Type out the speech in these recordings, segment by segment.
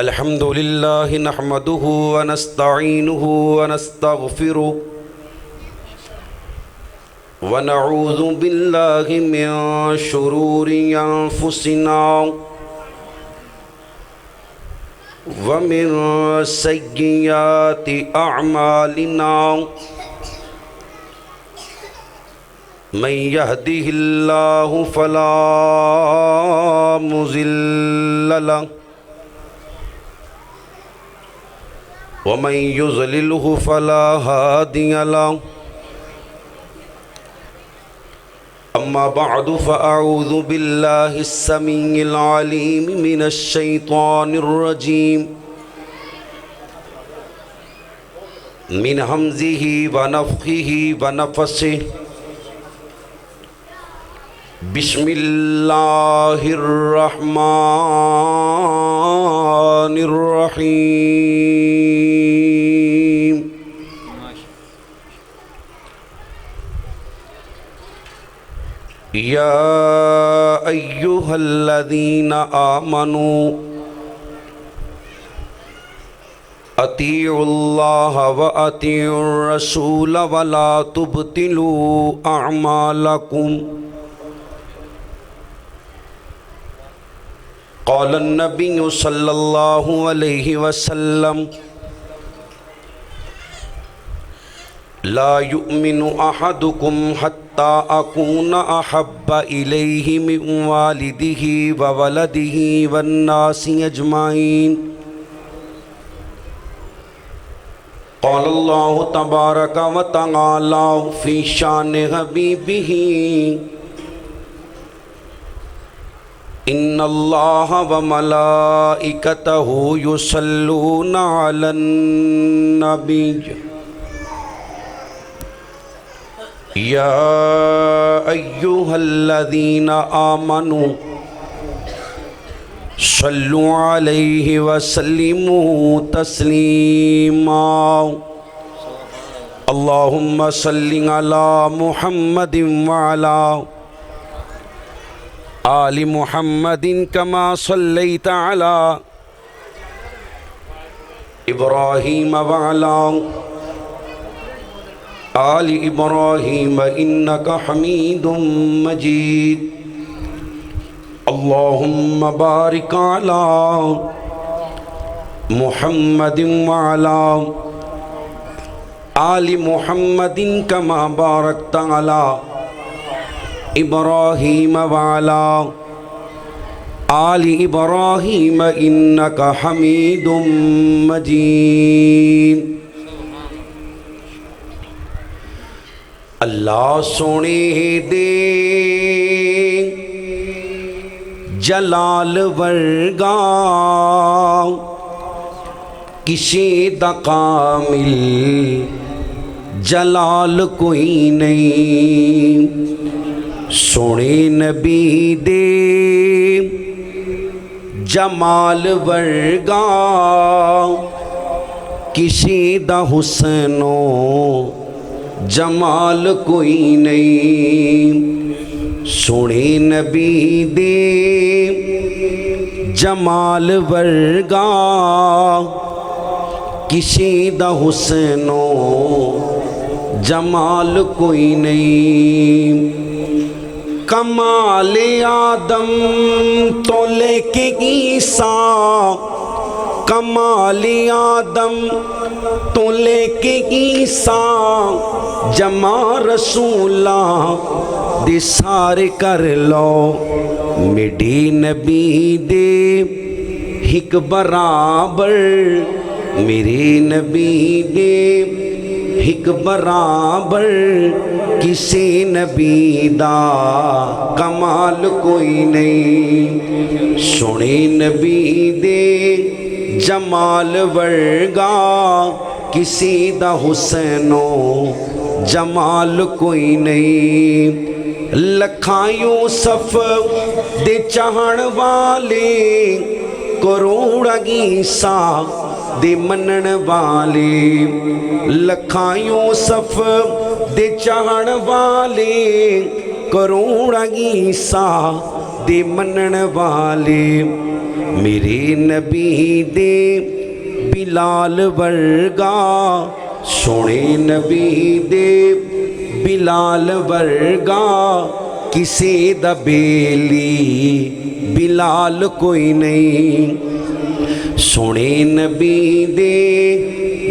अल्हम्दुलिल्लाह नहमदुहु व नस्तईनुहु व नस्तगफिरुहु व नऊज़ु बिल्लाहि मिन शुरूरि अंफुसिना व मिन सय्यिआति अअमालिना मन यहदिहिल्लाहु फला मुज़िल्ल लहु वमन युज़लिलहु फला हादिय लहु अम्मा बअदु फ़अऊज़ु बिल्लाहिस समीइल अलीम मिनश शैतानिर रजीम मिन हमज़िहि व नफ़्ख़िहि व नफ़सिहि बिस्मिल्लाहिर रहमानिर रहीम। या अय्युहल्लज़ीना आमनू अतीउल्लाह व अतीउर रसूल व ला तुब्तिलू अअमालकुम। क़ाल नबिय्यु सल्लल्लाहु अलैहि वसल्लम ला युमिनु अहदुकुम हत्ता अकूना अहब्बा इलैहि मिन वालिदिही व वलदिही वन्नासि अजमाइन। क़ाल अल्लाहु तबारक व तआला फ़ी शान हबीबिही इन्नल्लाह व मलाइकतहु युसल्लूना अलन नबी या अय्युहल्लज़ीना आमनू सल्लु अलैहि व सल्लिमू तस्लीमा। अल्लाहुम्मा सल्लि अला मुहम्मदिन व अला आलि मुहम्मदिन कमा सल्लैता अला इब्राहीम व अला आलि इब्राहीम इन्नका हमीदुम मजीद। अल्लाहुम्मा बारिक अला मुहम्मदिन व अला आलि मुहम्मदिन कमा बारकता अला इब्राहीम व अला आलि इब्राहीम इन्नका हमीदुम मजीद। अल्लाह सोने दे जलाल वर्गा किसी दा कामिल जलाल कोई नहीं। सोने नबी दे जमाल वर्गा किसी दा हुस्नो जमाल कोई नहीं। सोने नबी दे जमाल वर्गा किसी दा हुस्नो जमाल कोई नहीं। कमाल आदम तो लेके ईसा कमाल आदम तो लेके ईसा जमा रसूला दे सारे कर लो। मिडी नबी दे हिक बराबर मेरे नबी दे हिक बराबर किसी नबी दा कमाल कोई नहीं। सोने नबी दे जमाल वर्गा किसी दा हुस्नो जमाल कोई नहीं। लखां यूसुफ दे चाहण वाले करोड़ ईसा दे मनण वाले। लखां यूसुफ दे चाहण वाले करोड़ ईसा दे मनण वाले। मेरे नबी दे बिलाल वर्गा, सोने नबी दे बिलाल वर्गा, किसे दा बेली बिलाल कोई नहीं। सोने नबी दे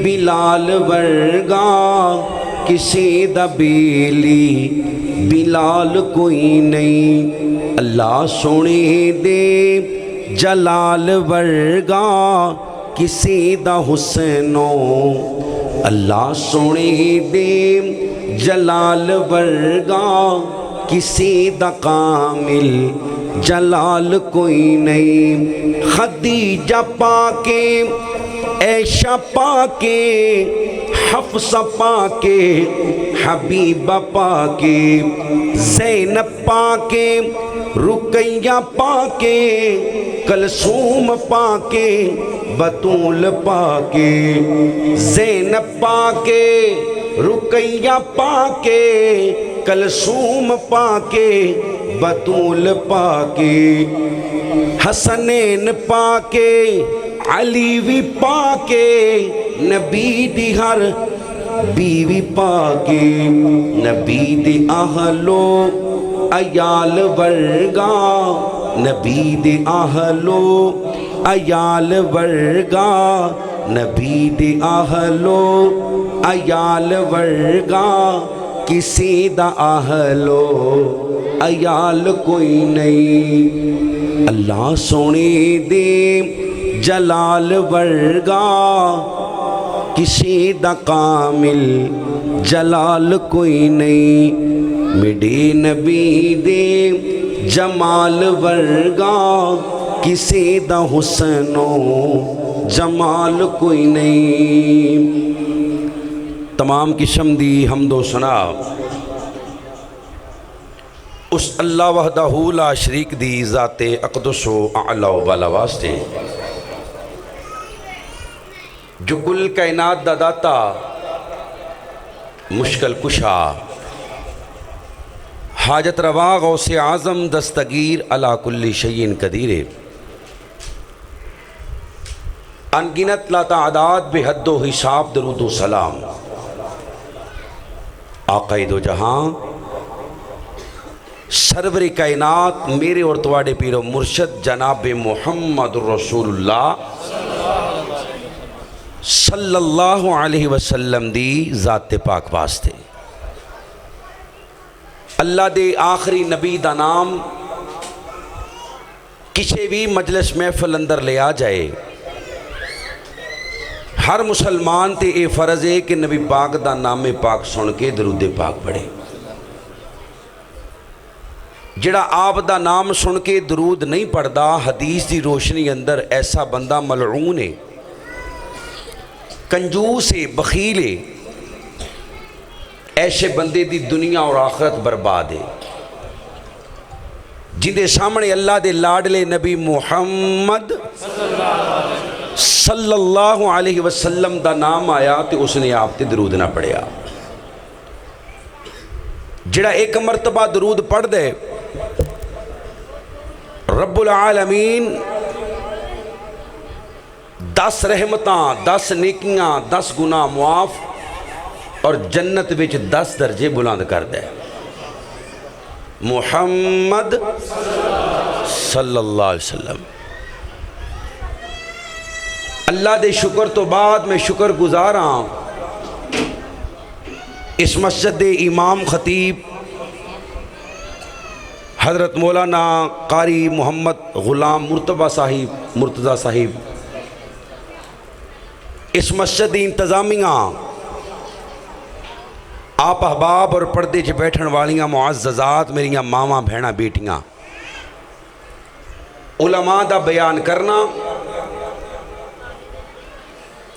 बिलाल वर्गा, किसे दा बेली बिलाल कोई नहीं। अल्लाह सोने दे जलाल वर्गा, किसे दा हुसैनो, अल्लाह सोने दे जलाल वर्गा, किसी दा कामिल जलाल कोई नहीं। खदीजा पाके ऐशा पाके हफ्सा पाके हबीबा पाके ज़ैनब पाके रुकैया पाके कलसूम पाके बतूल पाके ज़ैनब पाके रुकैया पाके कलसूम पाके बतूल पाके हसनैन पाके अली भी पाके नबी दी हर बीवी पाके नबी दे आहलो अयाल वर्गा नबी दे आहलो अयाल वर्गा नबी दे आहलो अयाल वर्गा किसी दा आहलो अयाल कोई नहीं। अल्लाह सोने दे जलाल वर्गा किसी दा कामिल जलाल कोई नहीं। मेरे नबी दे जमाल वर्गा किसी दा हुसनो जमाल कोई नहीं। तमाम किस्म दी हमदो सना उस अल्लाह वहदहू ला शरीक दी ज़ाते अक़दसो आला वाला वास्ते जो कुल कायनात दा दाता मुश्किल कुशा हाजत रवा गौसे आज़म दस्तगीर अला कुल्ली शय्इन कदीर अनगिनत ला तादाद बेहद्दो हिसाब दरूदो सलाम आक़ाए दो जहां सरवरे कायनात मेरे और तुम्हारे पीरो मुर्शद जनाब मोहम्मद रसूलुल्लाह सल्लल्लाहु अलैहि वसल्लम दी ज़ाते पाक वास्ते अल्लाह दे आखिरी नबी दा नाम किसी भी मजलिस महफिल अंदर ले आ जाए हर मुसलमान ते ये फ़र्ज़ है कि नबी पाक दा नामे पाक सुन के दरूदे पाक पढ़े। जिहड़ा आप दा नाम सुन के दरूद नहीं पढ़दा हदीस की रोशनी अंदर ऐसा बंदा मलऊन है, कंजूस है, बखील है। ऐसे बंदे दी दुनिया और आखरत बर्बाद है। जिंदे सामने अल्लाह दे लाडले नबी मुहम्मद सल्लल्लाहु अलैहि वसल्लम दा नाम आया तो उसने आप ते दरूद ना पढ़िया। जिहड़ा एक मरतबा दरूद पढ़ दे रब्बुल आलमीन 10 रहमतां 10 नेकियां 10 गुनाह मुआफ और जन्नत विच 10 दर्जे बुलंद कर दे। मुहम्मद सल्लल्लाहु अलैहि वसल्लम। अल्लाह दे शुक्र तो बाद मैं शुक्र गुजार हाँ इस मस्जिद दे इमाम खतीब हज़रत मौलाना कारी मोहम्मद ग़ुलाम मुर्तज़ा साहिब, इस मस्जिद की इंतज़ामिया, आप अहबाब और पर्दे च बैठन वालियाँ मुअज़्ज़ज़ात मेरियां मावां भैणां बेटियां, उलमा दा बयान करना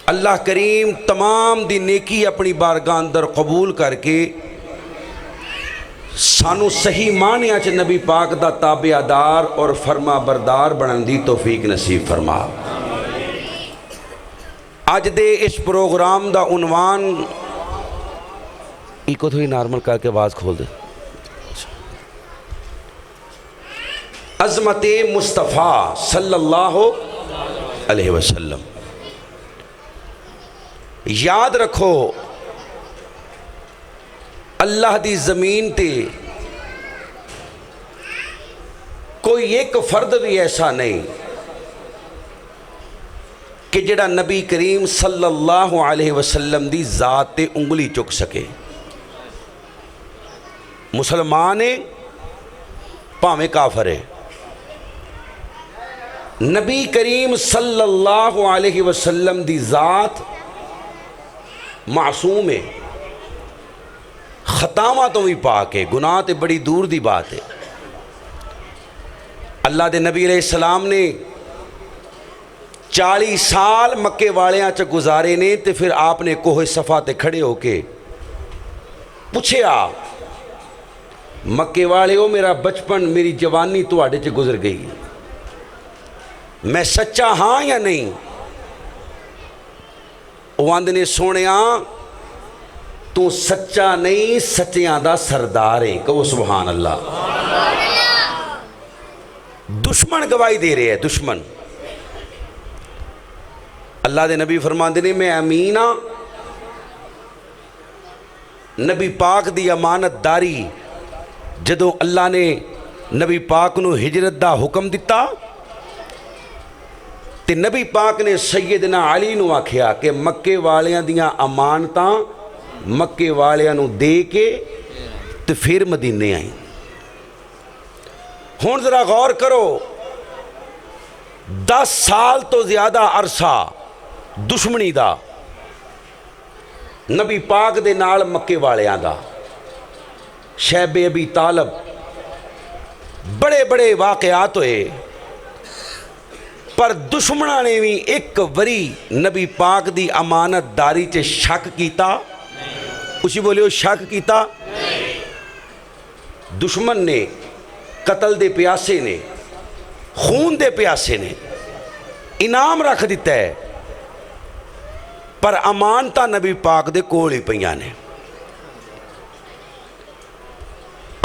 अल्लाह करीम तमाम दी नेकी अपनी बारगाह अंदर कबूल करके सानू सही मानिया च नबी पाक दा ताबेदार और फरमा बरदार बनने दी तौफीक नसीब फरमा। अज दे इस प्रोग्राम दा उन्वान इको थोड़ी नॉर्मल करके आवाज़ खोल दे। अज़मत मुस्तफ़ा सल्लल्लाहु अलैहि वसल्लम। याद रखो अल्लाह दी ज़मीन ते कोई एक फर्द भी ऐसा नहीं कि जिहड़ा नबी करीम सल्लल्लाहु अलैहि वसल्लम दी ज़ात ते उंगली चुक सके। मुसलमान है भावें काफर है, नबी करीम सल्लल्लाहु अलैहि वसल्लम दी ज़ात मासूम है, खतावां तो भी पाक है, गुनाह तो बड़ी दूर दी बात है। अल्लाह दे नबी अलैहिस्सलाम ने 40 साल मक्के वालियां च गुजारे ने, तो फिर आपने कोहे सफ़ा ते खड़े होके पूछया मक्के वाले हो, मेरा बचपन मेरी जवानी तुहाडे च गुजर गई, मैं सच्चा हाँ या नहीं? वो आंदे ने सोनिया तू सच्चा नहीं, सच्चियां दा सरदार है। कहो सुभान अल्लाह। दुश्मन गवाही दे रहे हैं, दुश्मन। अल्लाह दे नबी फरमाते ने मैं अमीन हाँ, नबी पाक दी अमानतदारी जदों अल्लाह ने नबी पाक नूं हिजरत दा हुक्म दिता ते नबी पाक ने सैयदना अली नूं आख्या कि मक्के वालियां दियां अमानतां मक्के वालियां नूं दे के ते फिर मदीने आई। हुण जरा गौर करो, 10 साल तो ज़्यादा अरसा दुश्मनी दा नबी पाक दे नाल मक्के वालियां दा। शैबे अबी तालब बड़े बड़े वाक़यात होए, पर दुश्मना ने भी एक वरी नबी पाक दी अमानतदारी च शक कीता। उसी बोलियो शक कीता। दुश्मन ने, कतल दे प्यासे ने, खून दे प्यासे ने इनाम रख दिता है, पर अमानता नबी पाक दे कोल ही पईयां ने।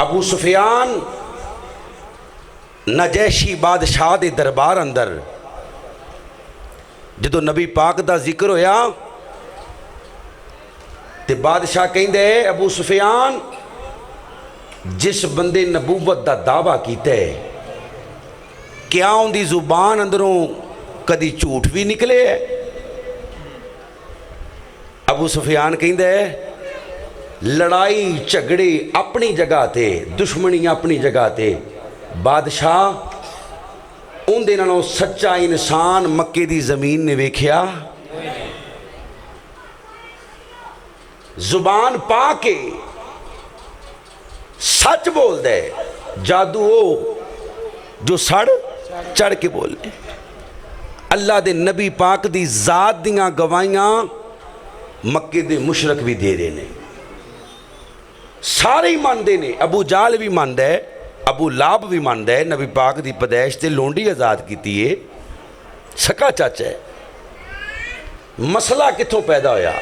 अबू सुफियान नजैशी बादशाह दे दरबार अंदर जदों नबी पाक दा जिक्र होया ते बादशाह कहंदे अबू सुफियान जिस बंदे नबूवत दा दावा कीता है क्या उनकी जुबान अंदरों कदी झूठ भी निकले है? अबू सुफियान कहंदे लड़ाई झगड़े अपनी जगह ते, दुश्मनी अपनी जगह ते, बादशाह उनदे नालों सच्चा इंसान मक्के दी जमीन ने वेख्या। जुबान पा के सच बोल दे, जादू हो जो सड़ चढ़ के बोले। अल्लाह दे नबी पाक दी जात दियां गवाहियां मक्के दे मुशरक भी दे रहे ने, सारे ही मानते ने। अबू जाल भी मानता है, अबू लाब भी मानता है नबी पाक दी पैदाइश ते लोंडी आज़ाद की है, सका चाचा है। मसला कित्थों पैदा होया?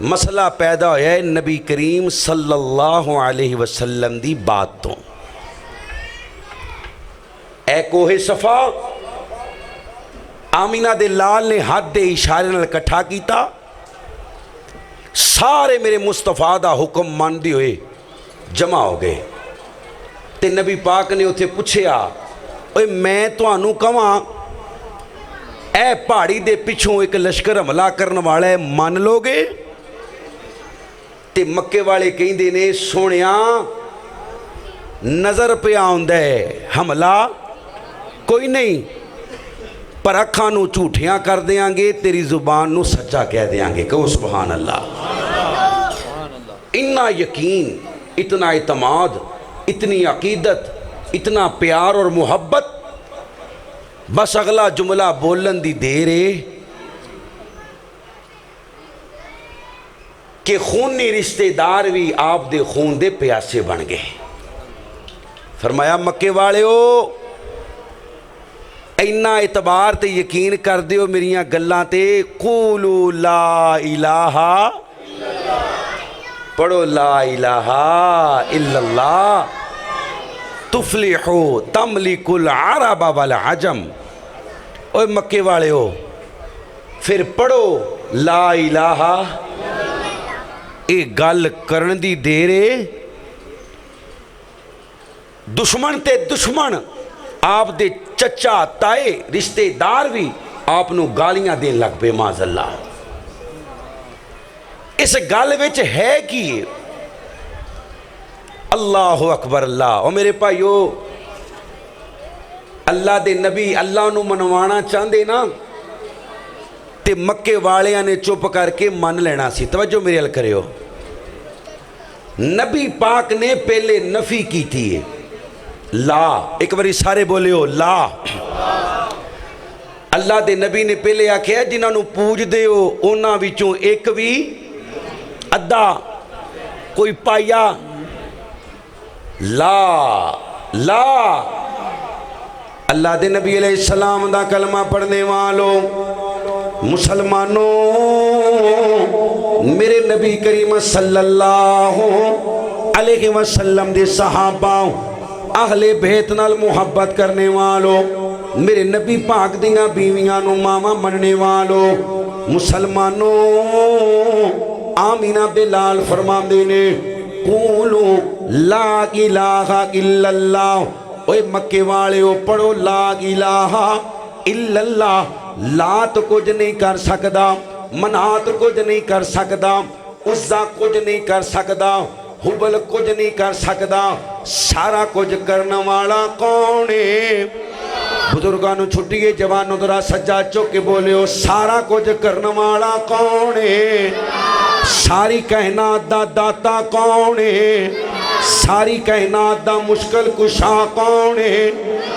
मसला पैदा होया है नबी करीम सल्लल्लाहु अलैहि वसल्लम दी बात तो। ए कोहे सफा आमीना दे लाल ने हाथ दे इशारे नाल इकट्ठा किया, सारे मेरे मुस्तफा दा हुक्म मानते हुए जमा हो गए। ते नबी पाक ने उत्थे पूछया ओए मैं तुहानू कहां ए पहाड़ी दे पिछों एक लश्कर हमला करने वाला है, मान लोगे? ते मक्के वाले कहंदे ने सोनिया नज़र पे आउंदा है हमला कोई नहीं, पर अखां नू झूठियां कर देंगे, तेरी जुबान नू सच्चा कह देंगे। कहो सुभान अल्लाह। इतना यकीन, इतना इतमाद, इतनी अकीदत, इतना प्यार और मोहब्बत, बस अगला जुमला बोलन दी देर है कि खूनी रिश्तेदार भी आप दे खून दे प्यासे बन गए। फरमाया मक्के वाले हो इन्ना इतबार ते यकीन कर दियो मेरियां गल्लां ते, कूलू ला इलाहा, पढ़ो ला इलाहा इल्लल्लाह। तुफलिहु तमलिकुल अरब वल अजम। ओए मक्के वाले हो, फिर पढ़ो ला इलाहा। ये गल करन दी देर है। दुश्मन ते दुश्मन, आप दे चचा ताए रिश्तेदार भी आपनू गालियां देन लग पे माज़अल्लाह। इस गल विच है कि अल्लाह अकबर अल्लाह। और मेरे भाईओ, अल्लाह दे नबी अल्लाह नू मनवाना चाहते ना, ते मक्के वालियां ने चुप करके मन लेना सी। तवज्जो मेरे अल करियो। नबी पाक ने पहले नफी की थी ला। एक बारी सारे बोलियो ला। अल्लाह दे नबी ने पहले आख्या जिन्होंने पूजदे हो उन्हां विचों एक भी अद्धा कोई पाया ला ला। अल्लाह दे नबी अलैहिस्सलाम दा कलमा पढ़ने वालों मुसलमानों, मेरे नबी करीम सल्लल्लाहु अलैहि वसल्लम दे सहाबा अहले बैत नाल मुहब्बत करने वालों, मेरे नबी पाक दियां बीवियां नू मावा मनने वालों मुसलमानों, आमीना बिलाल फरमांदे ने कूलू ला इलाहा इल्लल्लाह। ओए मक्के वाले हो, पढ़ो ला इलाहा इल्लल्लाह। लात कुछ नहीं कर सकदा, मनात कुछ नहीं कर सकदा, उज़्ज़ा कुछ नहीं कर सकदा, हुबल कुछ नहीं कर सकदा। सारा कुछ करने वाला कौन है? बुजुर्गों छुट्टिए, जवानों जरा सज्जा चुक के बोलियो, सारा कुछ करने वाला कौन है? सारी कायनात दा दाता कौन है? सारी कायनात दा मुश्किल कुशा कौन है?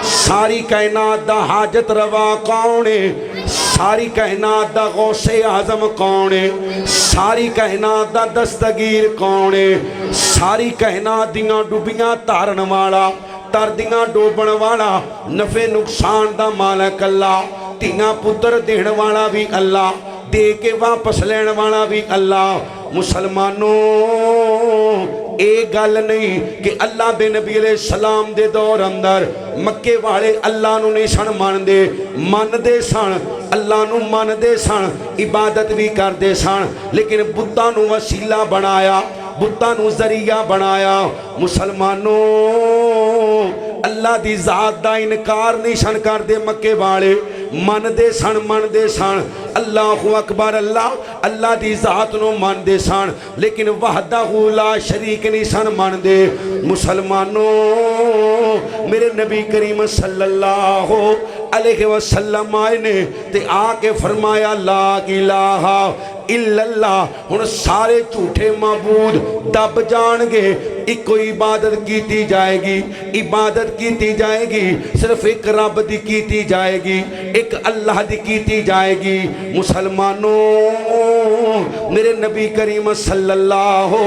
सारी कायनात दा हाजत रवा कौन है? सारी कायनात दा गौसे आजम कौन है? सारी कायनात दा दस्तगीर कौन है? सारी कायनात दियां डुबियां तारन वाला, तरदियां डोबण वाला, नफे नुकसान दा मालक अल्लाह, तियां पुत्र देण वाला भी अल्लाह, दे के वापस लैण वाला भी अल्लाह। मुसलमानों, ये गल नहीं कि अल्लाह दे नबी अलैहिस्सलाम दे दौर अंदर मक्के वाले अल्लाह नू नहीं सन मनदे सन, अल्लाह नू मनदे सन, इबादत भी करते सन, लेकिन बुद्धां नू वसीला बनाया, बुद्धां नू जरिया बनाया। मुसलमानों, अल्लाह दी जात दा इनकार नहीं सन करदे मक्के वाले, मनदे सन अल्लाहु अकबर अल्लाह, अल्लाह दी जात नू मनदे सन, लेकिन वहदहू ला शरीक नहीं सन मनदे। मुसलमानों, मेरे नबी करीम सल्लल्लाहु अलैहि वसल्लम आए ने ते आके फरमाया ला इलाहा इल्लल्लाह। हुण सारे झूठे माबूद दब जाणगे, इको इबादत की जाएगी, इबादत की जाएगी सिर्फ एक रब दी की जाएगी, एक अल्लाह दी की जाएगी। मुसलमानों, मेरे नबी करीम सल्लल्लाहु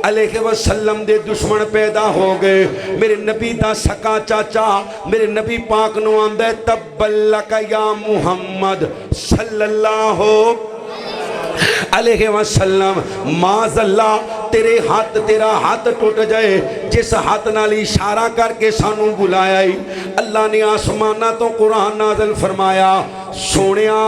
अलैहि वसल्लम दे दुश्मन पैदा हो गए। मेरे नबी दा सका चाचा मेरे नबी पाक नू आंदा तब्बलक या मुहम्मद सल्लल्लाहु अलैहि वसल्लम, माज़अल्लाह तेरे हाथ, तेरा हाथ टूट जाए जिस हाथ नाल इशारा करके सानू बुलाया ही। अल्लाह ने आसमाना तो कुरान नाज़िल फरमाया, सोनिया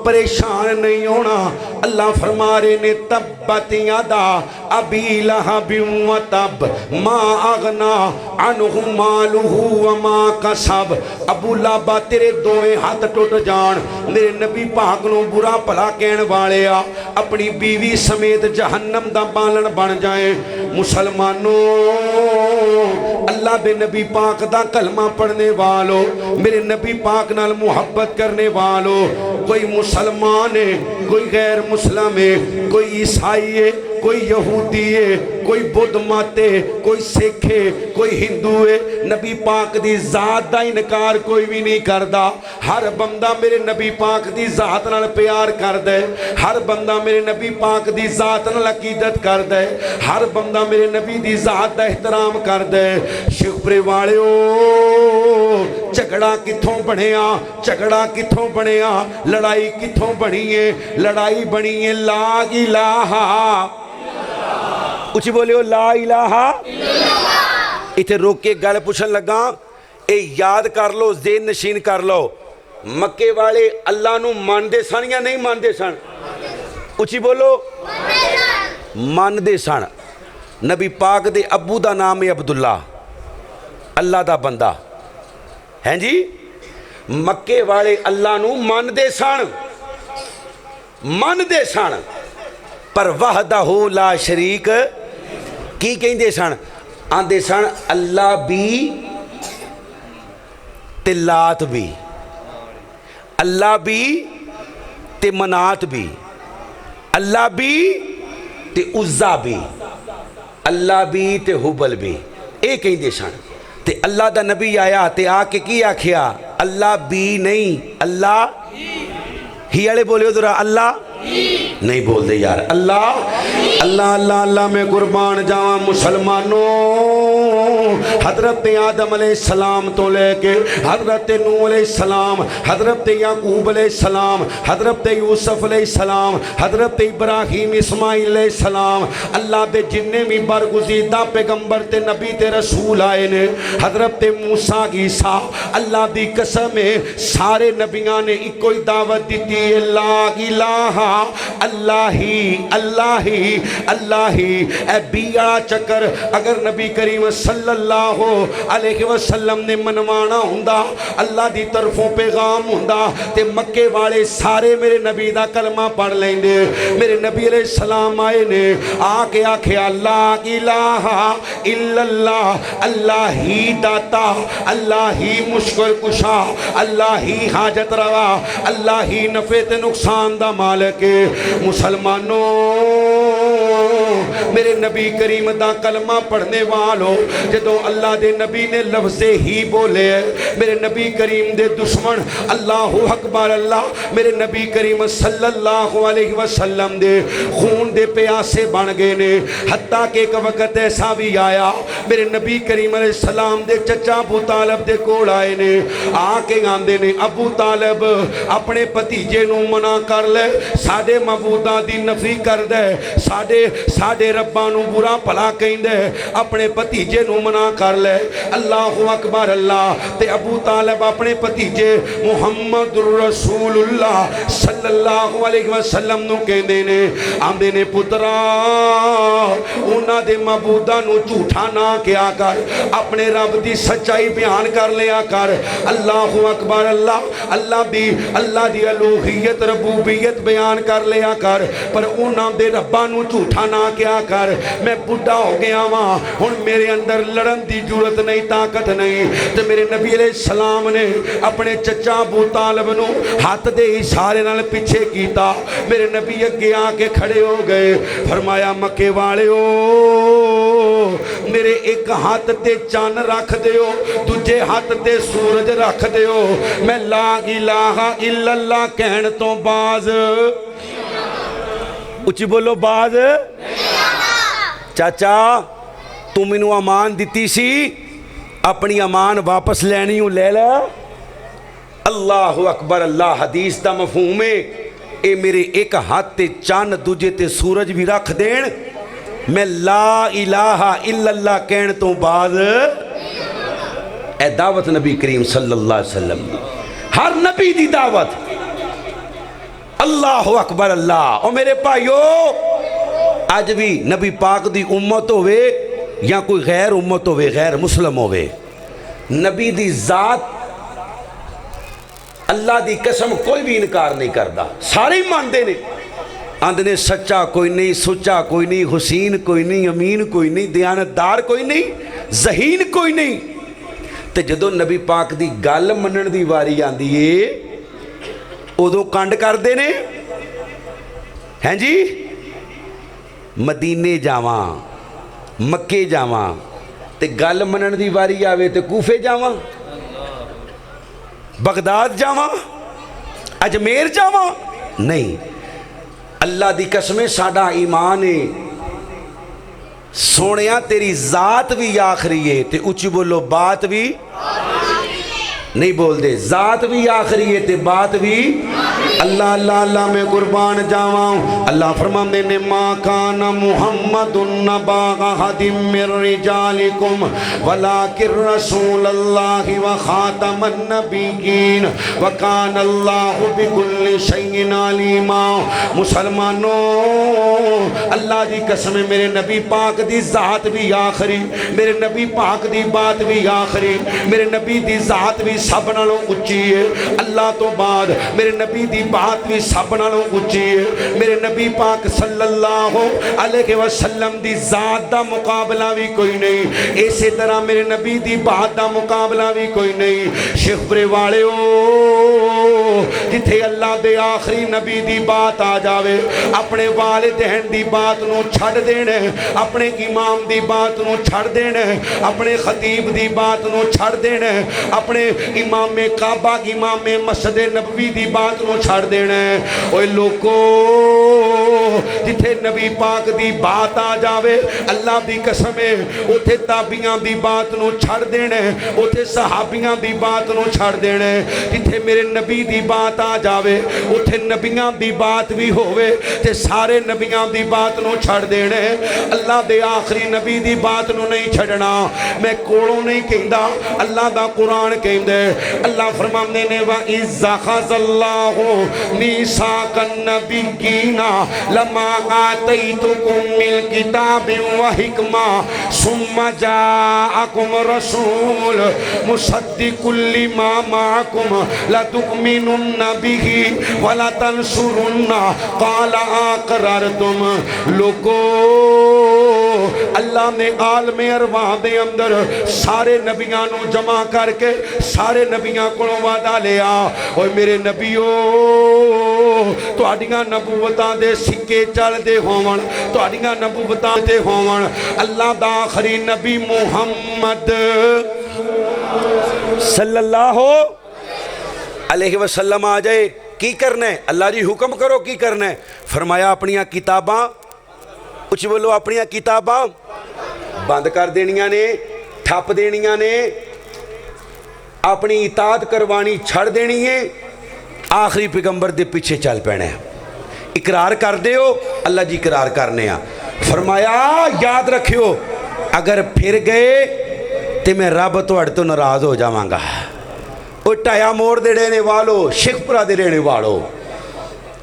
परेशान नहीं होना। अल्लाह फरमा रहे ने तब्बत यदा अबी लहबिन व तब मा अगना अनहु मालुहु व मा कसब। अबू लाबा तेरे दोवें हाथ टुट जान, मेरे नबी पाक नू बुरा भला कहण वाले आ, अपनी बीवी समेत जहन्नम दा बालन बन जाए। मुसलमानों, अल्लाह दे नबी पाक दा कलमा पढ़ने वालों, मेरे नबी पाक नाल मुहब्बत करने वालों, कोई मुसलमान है, कोई गैर मुस्लिम है, कोई ईसाई है, कोई यहूदी है, कोई बुद्ध मत है, कोई सिख है, कोई हिंदू है, नबी पाक दी जात दा इनकार कोई भी नहीं करता। हर बंदा मेरे नबी पाक दी जात नाल प्यार करदा है, हर बंदा मेरे नबी पाक दी जात नाल अकीदत करदा है, हर बंदा मेरे नबी दी जात दा एहतराम करदा है। शिवपुरे वालिओ, झगड़ा कित्थों बनिया, झगड़ा कित्थों बनिया, लड़ाई कित्थों बनी है? लड़ाई बनी है ला इलाहा, उची बोलियो ला इलाहा। इत्थे रोक के गल पुछन लगा, ये याद कर लो, ज़ेन नशीन कर लो, मक्के वाले अल्लाह नू मानदे सन या नहीं मानदे सन? उची बोलो, मानदे सन। नबी पाक दे अबू दा नाम है अब्दुल्ला, अल्लाह दा बंदा है जी। मक्के वाले अल्लाह नू मानदे सन, मानदे सन, पर वहदहू ला शरीक की कहंदे सन? आंदे सन अल्लाह भी ते लात भी, अल्लाह भी ते मनात भी, अल्लाह भी ते उज़्ज़ा भी, अल्लाह भी ते हुबल भी, ये कहते सन। ते अल्लाह दा नबी आया ते आके की आखिया? अल्लाह भी नहीं, अल्लाह ही वाले बोले उधर, अल्लाह नहीं बोलते यार, अल्लाह अल्लाह अल्लाह अल्लाह में कुर्बान जावा मुसलमानों। हजरत आदम अलैहिस्सलाम तो लेके हजरत नूह अलैहिस्सलाम, हजरत याकूब अलैहिस्सलाम, हजरत यूसुफ अलैहिस्सलाम, हजरत इब्राहीम इस्माइल अलैहिस्सलाम, अल्लाह दे जिन्ने भी बरगुज़ीदा पैगंबर ते नबी ते रसूल आए ने, हजरत मूसा ईसा, अल्लाह दी कसम है सारे नबियां ने इको ही दावत दी, ला इलाहा अल्लाह ही अल्लाह ही अल्लाह ही। ए बिया चक्कर अगर नबी करीम सल्लल्लाहु अलैहि वसल्लम ने मनवाना हुंदा, अल्लाह दी तरफों पैगाम हुंदा, ते मक्के वाले सारे मेरे नबी दा कलमा पढ़ लेंदे। मेरे नबी अलैहि सलाम आए ने, आके आखे अल्लाह इलाहा इल्लल्लाह, अल्लाह ही दाता, अल्लाह ही मुश्किल कुशा, अल्लाह ही हाजत रवा, अल्लाह ही नफे ते नुकसान दा मालिक। मुसलमानों मेरे नबी करीम दा कलमा पढ़ने वालों, जदों अल्लाह दे नबी ने लफ्ज़े ही बोले, मेरे नबी करीम दे दुश्मन अल्लाहु अकबर अल्लाह मेरे नबी करीम सल्लल्लाहु अलैहि वसल्लम दे खून दे प्यासे बन गए ने। हत्ता कि एक वक्त ऐसा भी आया, मेरे नबी करीम अलैहि सलाम दे चचा अबू तालिब दे कोल आए ने, आके आंदे ने अबू तालिब अपने भतीजे नूं मना कर ले, साडे मबूदा दी नफी कर दे, साडे साडे रब्बा नूं बुरा भला कहंदे, अपने भतीजे नूं मना कर ले। अल्लाहु अकबर अल्लाह। ते अबू तालिब अपने भतीजे मुहम्मदुर रसूलुल्लाह सल्लल्लाहु अलैहि वसल्लम नूं कहंदे ने, आंदे ने पुत्रा उन्हां दे मबूदा नूं झूठा ना किया कर, अपने रब दी सच्चाई बयान कर लिया कर। अल्लाहु अकबर अल्लाह, अल्लाह दी अलूहियत रबूबियत बयान कर लिया कर, पर उन्हां दे रब्बा नूं झूठा ना किया कर। मैं बुढ़ा हो गया वां, हुण मेरे अंदर लड़न दी जरूरत नहीं, ताकत नहीं। ते मेरे नबी अलैहि सलाम ने अपने चचा अबू तालिब नूं हाथ दे इशारे नाल पीछे कीता, मेरे नबी अगे आके खड़े हो गए, फरमाया मक्के वालिओ मेरे एक हाथ ते चन्न रख दिओ, दूजे हाथ ते सूरज रख दिओ, मैं ला इलाहा इल्लल्लाह कहण तो बाज, उच्ची बोलो बाज। चाचा तू मैनू अमान दिती सी, अपनी अमान वापस लैनी हूँ ले लै। अल्लाह अकबर अल्लाह। हदीस का मफहूम है ये मेरे एक हाथ ते चन्न दूजे ते सूरज भी रख देन, मैं ला इलाहा इल्लल्लाह कहण तो बाद ए दावत नबी करीम सल्लल्लाहु अलैहि वसल्लम, हर नबी दी दावत। अल्लाह अकबर अल्लाह। और मेरे भाइयों अज भी नबी पाक दी उम्मत होवे या कोई गैर उम्मत होवे, गैर मुस्लिम होवे, नबी दी जात अल्लाह दी कसम कोई भी इनकार नहीं करता, सारे ही मानते ने। आंदे ने सच्चा कोई नहीं, सुच्चा कोई नहीं, हुसैन कोई नहीं, अमीन कोई नहीं, दयानतदार कोई नहीं, जहीन कोई नहीं। ते जदों नबी पाक दी गल मनण दी वारी आंदी है उदों कंड करदे ने। हैं जी, मदीने जावां, मक्के जावां, ते गल मनण दी वारी आवे ते कूफे जावां, बगदाद जावां, अजमेर जावां, नहीं। अल्लाह दी कसमें साडा ईमान है, सोनिया तेरी जात भी आखरी है, ते उच्ची बोलो बात भी। नहीं बोलते, ज़ात भी आखिरी है ते बात भी। अल्लाह अल्लाह अल्लाह मैं कुर्बान जावा। अल्लाह फरमाते ने मां कान मुहम्मदुन नबा अहदिम मिर रिजालिकुम वलाकिर रसूलुल्लाहि व खातमन नबिय्यीन व कान अल्लाहु बिकुल्लि शैइन अलीमा। मुसलमानों, अल्लाह दी कसम, मेरे नबी पाक दी ज़ात भी आखिरी, मेरे नबी पाक दी बात भी आखिरी, मेरे नबी दी ज़ात भी सब नालों उच्ची है। अल्लाह तो बाद मेरे नबी दी बात भी सब नालों उच्ची है। मेरे नबी पाक सल्लल्लाहु अलैहि वसल्लम दी ज़ात दा मुकाबला भी कोई नहीं। इसी तरह मेरे नबी दी बात दा मुकाबला भी कोई नहीं। शिखपुरे वाले जिथे अल्लाह दे आखिरी नबी दी बात आ जावे, अपने वालिदैन दी बात नूं छड्ड देना, अपने इमाम दी बात नूं छड्ड देना, अपने खतीब दी बात नूं छड्ड देना, अपने इमाम काबा इमाम मस्जिद नबवी दी बात नूं छड्ड देना। ओए लोको, जिथे नबी पाक दी बात आ जावे, अल्लाह दी कसम है, उथे ताबियां दी बात नूं छड्ड देना, उथे सहाबियां दी बात नूं छड्ड देना। जिथे मेरे नबी दी बात आ जावे, उथे नबियां दी बात भी होवे ते सारे नबियां दी बात नूं छड्ड देना। अल्लाह दे आखिरी नबी दी बात नूं नहीं छड्डना। मैं कोलों नहीं कहंदा, अल्लाह दा कुरान कहंदे। अल्लाह फरमांदे ने व इज़्ज़अख़ज़ल्लाहु मीसाक़न नबिय्यीना लमा आतैतुकुम मिन किताबिन व हिकमा सुम्मा जाअकुम रसूल मुसद्दिक़ुल लिमा माअकुम लतुमिनुन्ना बिही व लतंसुरुन्ना क़ाल अक़ररतुम। लोगो, अल्लाह ने आलमे अरवाह दे अंदर सारे नबियां नूं जमा करके सारे नबियां कोलों वादा लिया। और मेरे नबियो, तुहाडियां नबूवतां दे सिक्के चलदे होवन, तुहाडियां नबूवतां ते होवन। अल्लाह दा आखिरी नबी मुहम्मद सल्लल्लाहु अलैहि वसल्लम आ जाए, की करना है? अल्लाह जी हुक्म करो, की करना है? फरमाया अपनियां किताबां, कुछ बोलो, अपनियां किताबां बंद कर देनियां ने, ठप देनियां ने, अपनी इताअत करवानी छड़ देनी है, आखिरी पैगंबर दे पीछे चल पैना है। इकरार कर दे हो, अल्लाह जी इकरार करने आ। फरमाया याद रखियो, अगर फिर गए तो मैं रब तुहाडे तो नाराज हो जावांगा। वो ढाया मोड़ दे रहने वालों, शेखपुरा दे रहने वालों,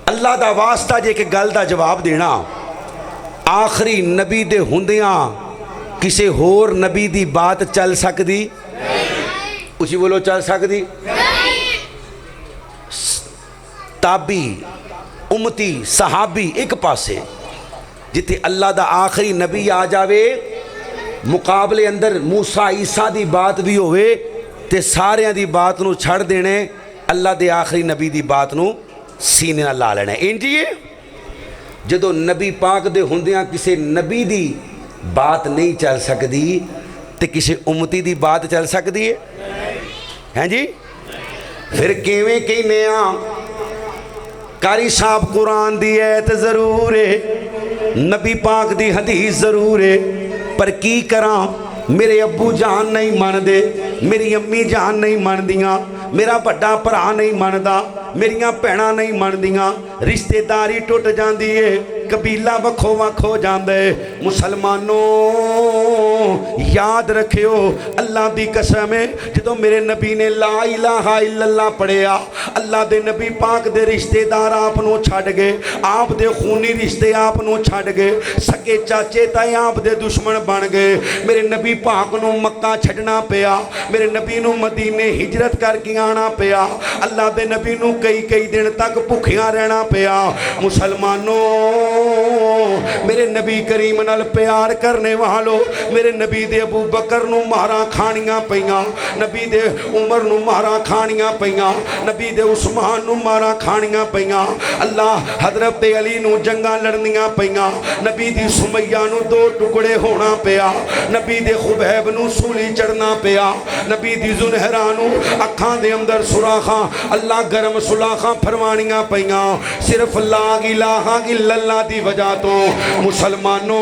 अल्लाह दा वास्ता जे कि गल दा जवाब देना। आखिरी नबी दे हुंदियां किसी होर नबी दी बात चल सकदी? उसी बोलो, चल सकदी? ताबी, उम्मती, सहाबी एक पासे, जिथे अल्लाह दा आखिरी नबी आ जावे, मुकाबले अंदर मूसा ईसा दी बात भी होवे ते सारियां दी बात नूं छड़ देने, अल्लाह दे आखिरी नबी दी बात नूं सीने नाल ला लेना। इंज ही जदों नबी पाक दे हुंदियां किसी नबी दी बात नहीं चल सकती तो किसी उम्मती दी बात चल सकती है? हैं जी? फिर किवें कहने आ? कारी साहब कुरान दी ऐत जरूर है, नबी पाक दी हदीस जरूर है, पर की करा, मेरे अब्बू जान नहीं मनदे, मेरी अम्मी जान नहीं मनदियां, मेरा बड़ा भरा नहीं मनदा, मेरियां भैणां नहीं मनदियां, रिश्तेदारी टुट जाती है, कबीला वखो वख हो जाता है। मुसलमानों याद रखियो, अल्लाह की कसम है, जो मेरे नबी ने ला इलाहा इल्लल्लाह पढ़िया, अल्लाह के नबी पाक दे रिश्तेदार आपनों छड़ गए, आप दे खूनी रिश्ते आपनों छड़ गए, सके चाचे ताए आप दे दुश्मन बन गए। मेरे नबी पाक नूं मक्का छड्डना पिया, मेरे नबी नूं मदीने हिजरत करके आना पिया, अल्लाह के नबी नूं कई कई दिन तक भुखिया रहना पिया। मुसलमानों मेरे नबी करीम नाल प्यार करने वालों, मेरे नबी दे अबू बकर नूं मारा खानियां पईयां, नबी दे उमर नूं मारा खानियां पईयां, नबी दे उस्मान नूं मारा खानियां पईयां, अल्लाह हजरत अली नूं जंगां लड़नियां पईयां, नबी दी सुमैया नूं दो टुकड़े होना पिया, नबी दे खुबैब नूं सूली चढ़ना पिया, नबी दी जुनहरा नूं अखां दे अंदर सुराखां, अल्लाह गरम सुलाखां फरमानियां पईयां, सिर्फ ला इलाहा इल्लल्लाह दी वजह तो। मुसलमानों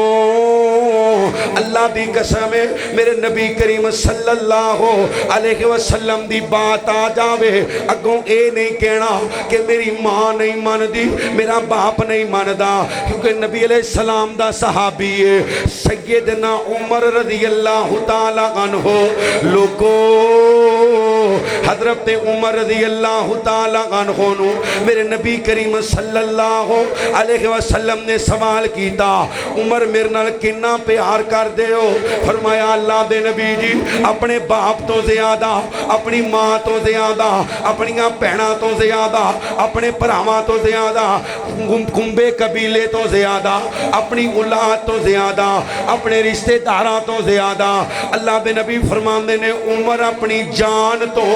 अल्लाह दी कसम है मेरे नबी करीम सल्लल्लाहु अलैहि वसल्लम दी बात आ जावे अगों ए नहीं कहना कि मेरी मां नहीं मनदी मेरा बाप नहीं मनदा, क्योंकि नबी अलैहि सलाम दा सहाबी है सैयदना उमर रज़ियल्लाहु ताला अन्हु। लोगो हज़रत उमर रज़ियल्लाहु ताला अन्हु नु मेरे नबी करीम सल्लल्लाहु अलैहि वसल्लम ने सवाल किया, उमर मेरे नाल कितना प्यार करदे हो? फरमाया अल्लाह दे नबी जी अपने बाप तो ज़्यादा, अपनी माँ तो ज़्यादा, अपनियां भैणां तो ज़्यादा, अपने भरावां तो ज़्यादा, कुंबे कबीले तो ज़्यादा, अपनी औलाद तो ज़्यादा, अपने रिश्तेदारां तो ज़्यादा। अल्लाह दे नबी फरमांदे ने उमर अपनी जान तो,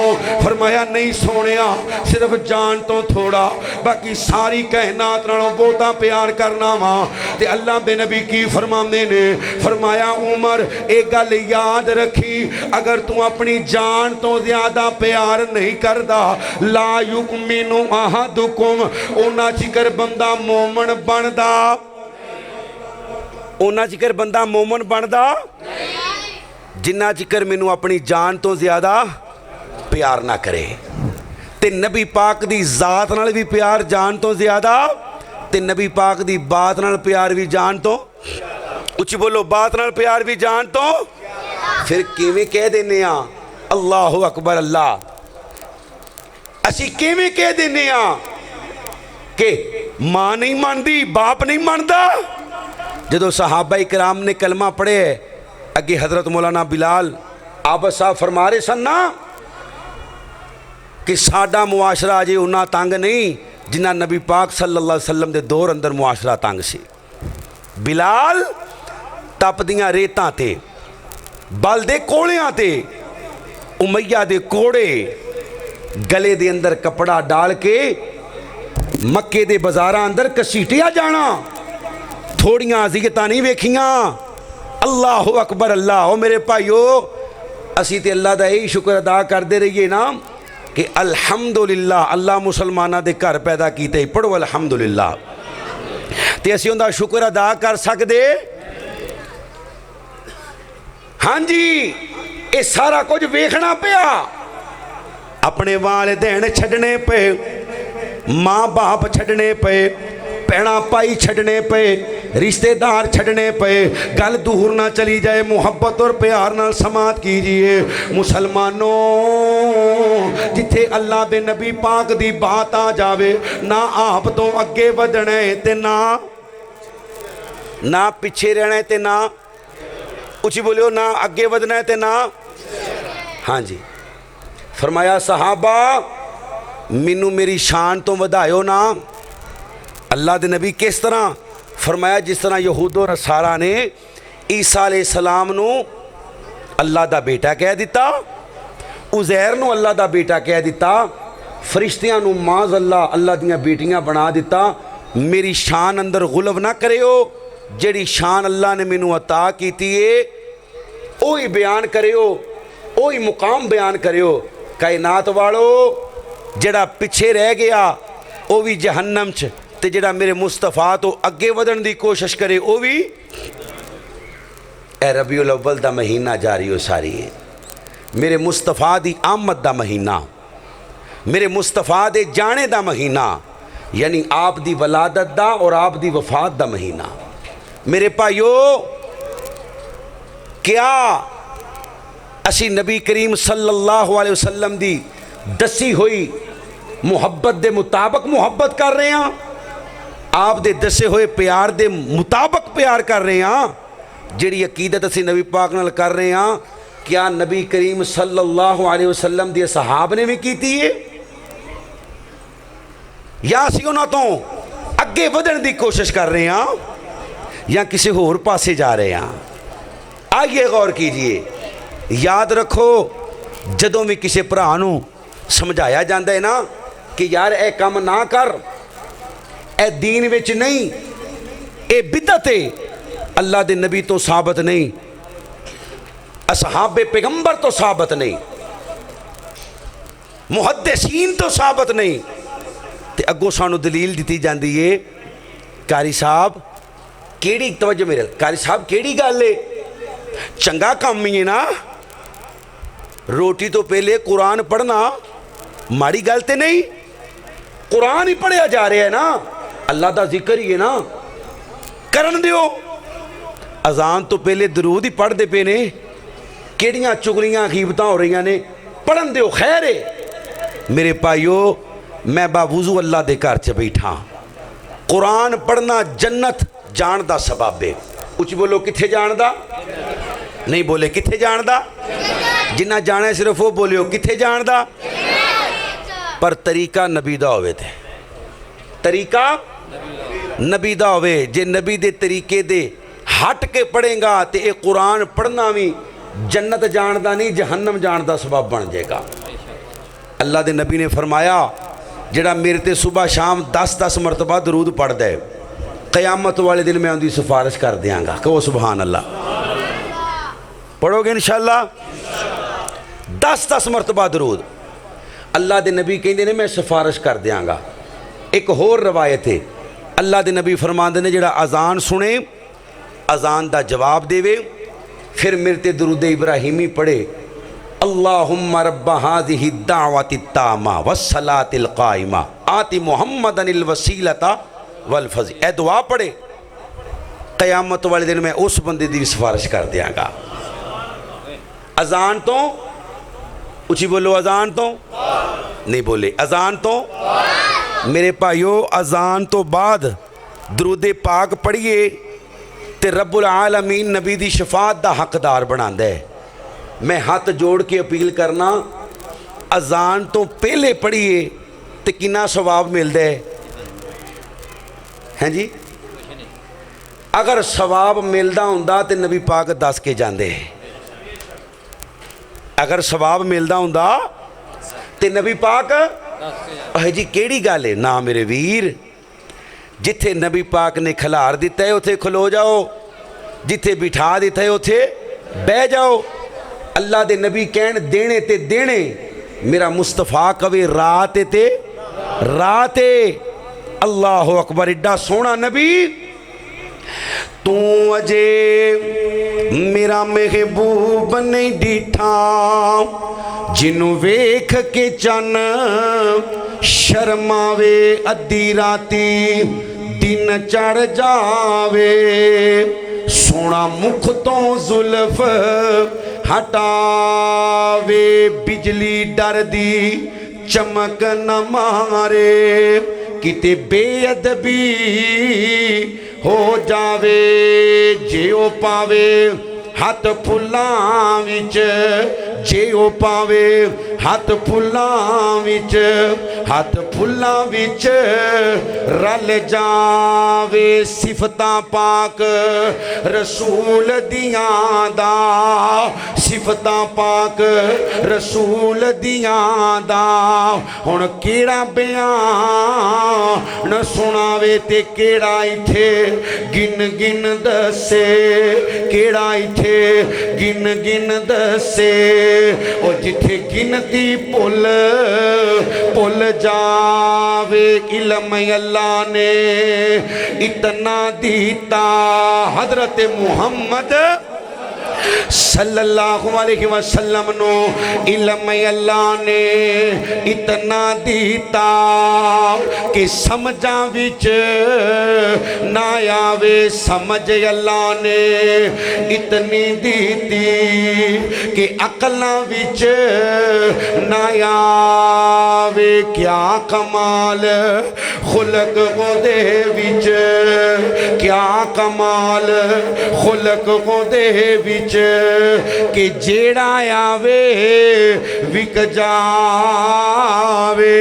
फरमाया नहीं सोनिया सिर्फ जान तो थोड़ा, बाकी सारी कायनात नालों बहुता प्यार करना वा। ते अल्लाह दे नबी की फरमांदे ने फरमाया उमर एक गल याद रखी, अगर तू अपनी जान तो ज्यादा प्यार नहीं करदा ला युमिनु अहदुकुम, ओना चिकर बंदा मोमन बनदा, ओना चिकर बंदा मोमन बनदा जिन्ना चिकर मैनू अपनी जान तो ज्यादा प्यार ना करे। ते नबी पाक दी जात नाल भी प्यार जान तो ज्यादा, ते नबी पाक दी बात नाल प्यार भी जान तो, उच्ची बोलो बात नाल प्यार भी जान तो। फिर किवें कह देने आ अल्लाहु अकबर अल्लाह, असी किवें कह देने आ कि मां नहीं मानदी बाप नहीं मानदा? जदों सहाबा इकराम ने कलमा पढ़े अगे हजरत मौलाना बिलाल आबद साहब फरमा रहे सन ना कि साडा मुआशरा अजे उन्ना तंग नहीं जिन्ना नबी पाक सल्लल्लाहु अलैहि वसल्लम दे दौर अंदर मुआशरा तंग सी। बिलाल तपदियां रेतां ते बल दे कोलियां ते उमैया दे कोड़े गले दे अंदर कपड़ा डाल के मक्के दे बाजारां अंदर घसीटिया जाना, थोड़ियां अज़ियतां नहीं वेखियां। अल्लाह अकबर अल्लाह। ओ मेरे भाईओ असी ते अल्लाह दा यही शुक्र अदा करते रहिए ना कि अल्हम्दुलिल्लाह अल्लाह मुसलमाना दे घर पैदा कीते, पढ़ो अल्हम्दुलिल्लाह। ते असी उनका शुक्र अदा कर सकते? हाँ जी, ये सारा कुछ वेखना पिया, अपने वालिदैन छड्डने पे, माँ बाप छड्डने पे, भैणा भाई छड्डने पे, रिश्तेदार छड्डने पे। गल दूर ना चली जाए, मुहब्बत और प्यार नाल समात कीजिए। मुसलमानों जिथे अल्लाह दे नबी पाक दी बात आ जावे ना आप तो अगे वधना है ते ना पिछे रहना है ते ना, उची बोलियो, ना अगे वधना है ते ना। हाँ जी, फरमाया सहाबा मैनू मेरी शान तो वधायो ना। अल्लाह दे नबी किस तरह? फरमाया जिस तरह यहूदो नसारा ने ईसा अलैहिस्सलाम नू अल्लाह दा बेटा कह दिता, उज़ैर नू अल्लाह दा बेटा कह दिता, फरिश्तियां नू माज़ अल्लाह दियां बेटियां बना दिता। मेरी शान अंदर गुलब ना करियो, जेड़ी शान अल्लाह ने मैनू अता कीती है ओही बयान करियो, ओही मुकाम बयान करियो। कायनात वालो जेड़ा पिछे रह गया वो भी जहन्नम च, ते जेड़ा मेरे मुस्तफा तो अगे वधन की कोशिश करे वो भी। ए रबीउल अव्वल दा महीना जारी हो सारी है, मेरे मुस्तफा दी आमद दा महीना, मेरे मुस्तफा दे जाने दा महीना, यानी आप दी वलादत दा और आप दी वफात दा महीना। मेरे भाइयों क्या असी नबी करीम सल्लल्लाहु अलैहि वसल्लम दी दसी हुई मुहब्बत दे मुताबिक मुहब्बत कर रहे हैं? आप दे दसे हुए प्यार दे मुताबिक प्यार कर रहे हैं? जिहड़ी अकीदत असी नबी पाक नाल कर रहे हैं, क्या नबी करीम सल्लल्लाहु अलैहि वसल्लम दी सहाब ने भी कीती है, या असी उन्हां तो अगे वधण दी कोशिश कर रहे हैं, या किसी होर पासे जा रहे हैं? आइए गौर कीजिए। याद रखो जदों भी किसी भरा नूं समझाया जाता है ना कि यार ए काम ना कर, ए दीन विच नहीं, ए बिदअत है, अल्लाह दे नबी तो साबित नहीं, असहाबे पैगंबर तो साबित नहीं, मुहद्दिसीन तो साबित नहीं, ते अगों सानू दलील दी जाती है कारी साहब केड़ी तवज्जो मेरे कारी साहब केड़ी गल है, चंगा काम ही है ना। रोटी तो पहले कुरान पढ़ना माड़ी गल तो नहीं, कुरान ही पढ़िया जा रहा है ना, अल्लाह का जिक्र ही है ना, करन दियो। अजान तो पहले दरूद ही पढ़ते पे ने, केड़ियां चुगलियां गीबत हो रही ने, पढ़न दियो खैर है। मेरे भाईओ मैं बावुजू अल्लाह के घर च बैठा, कुरान पढ़ना जन्नत जान का सबब है। उच्च बोलो कित्थे जान दा, नहीं बोले कित्थे जान दा, जिन्ना जाना सिर्फ वो बोलियो कित्थे जान दा। पर तरीका नबी दा होवे, ते तरीका नबी दा होवे। जे नबी दे तरीके दे हट के पढ़ेगा तो ये कुरान पढ़ना भी जन्नत जान दा नहीं जहन्नम जान दा सबब बन जाएगा। अल्लाह दे नबी ने फरमाया जिहड़ा मेरे ते सुबह शाम 10-10 मरतबा दरूद पढ़दा है, क़यामत वाले दिन मैं उनकी सिफारिश कर देंगा। कहो सुबहान अल्लाह, पढ़ोगे इंशाअल्लाह 10-10 मरतबा दरूद। अल्लाह दे नबी कहते ने मैं सिफारिश कर देंगा। एक होर रवायत है, अल्लाह दे नबी फरमाते ने जिहड़ा अजान सुने, अजान का जवाब देवे, फिर मेरे ते दरूद इब्राहिमी पढ़े, अल्लाहुम्मा रब्बा हाज़िहि दावति तामा वस्सलातिल काइमा आति मुहम्मदनिल वसीलता वल फज़ील, ए दुआ पढ़े, क़यामत वाले दिन मैं उस बंदे की सिफारिश कर देंगा। अजान तो उची बोलो, अजान तो नहीं बोले, अजान तो मेरे भाइयों अजान तो बाद दरूद पाक पढ़िए ते रब्बुल आलमीन नबी दी शफात दा हकदार बनांदा है। मैं हाथ जोड़ के अपील करना, अजान तो पहले पढ़िए तो कितना सवाब मिलता है जी। अगर सवाब मिलता होंदा तो नबी पाक दस के जाते, अगर सवाब मिलता होंदा तो नबी पाक है जी। केड़ी गल है ना मेरे वीर, जिथे नबी पाक ने खिलार दिता है उथे खलो जाओ, जिथे बिठा दिता है उथे बह जाओ। अल्लाह दे नबी कहन देने ते देने, मेरा मुस्तफा कवे रात ते रात। अल्लाह अकबर, एडा सोहना नबी। तू अजे मेरा महबूब नहीं डिठा, जिन्नू वेख के चन शर्मावे, अद्धी राती दिन चढ़ जावे, सोना मुख तो जुल्फ हटावे, बिजली डर दी चमक न मारे, किते बेअदबी हो जावे, जे ओ पावे हाथ फुल्लां विच, जे ओ पावे हाथ फुल्लां विच, हाथ फुल्लां विच रल जावे, सिफतां पाक रसूल दियां दा, सिफतां पाक रसूल दियां दा। हुण केड़ा बयान सुनावे ते केड़ा इत्थे गिन गिन दसे, केड़ा इत्थे गिन गिन दसे। ओ जिथे गिनती भुल भुल जावे, इल्म अल्लाह ने इतना दीता, हजरत मुहम्मद सल्लल्लाहु अलैहि वसल्लम नो इल्म अल्लाह ने इतना दीता कि समझा विच ना आवे, समझ अल्लाह ने इतनी दीती कि अकलां विच ना आवे। क्या कमाल खुलक ओदे विच, क्या कमाल खुलक ओदे विच कि जेड़ा आवे विक जावे।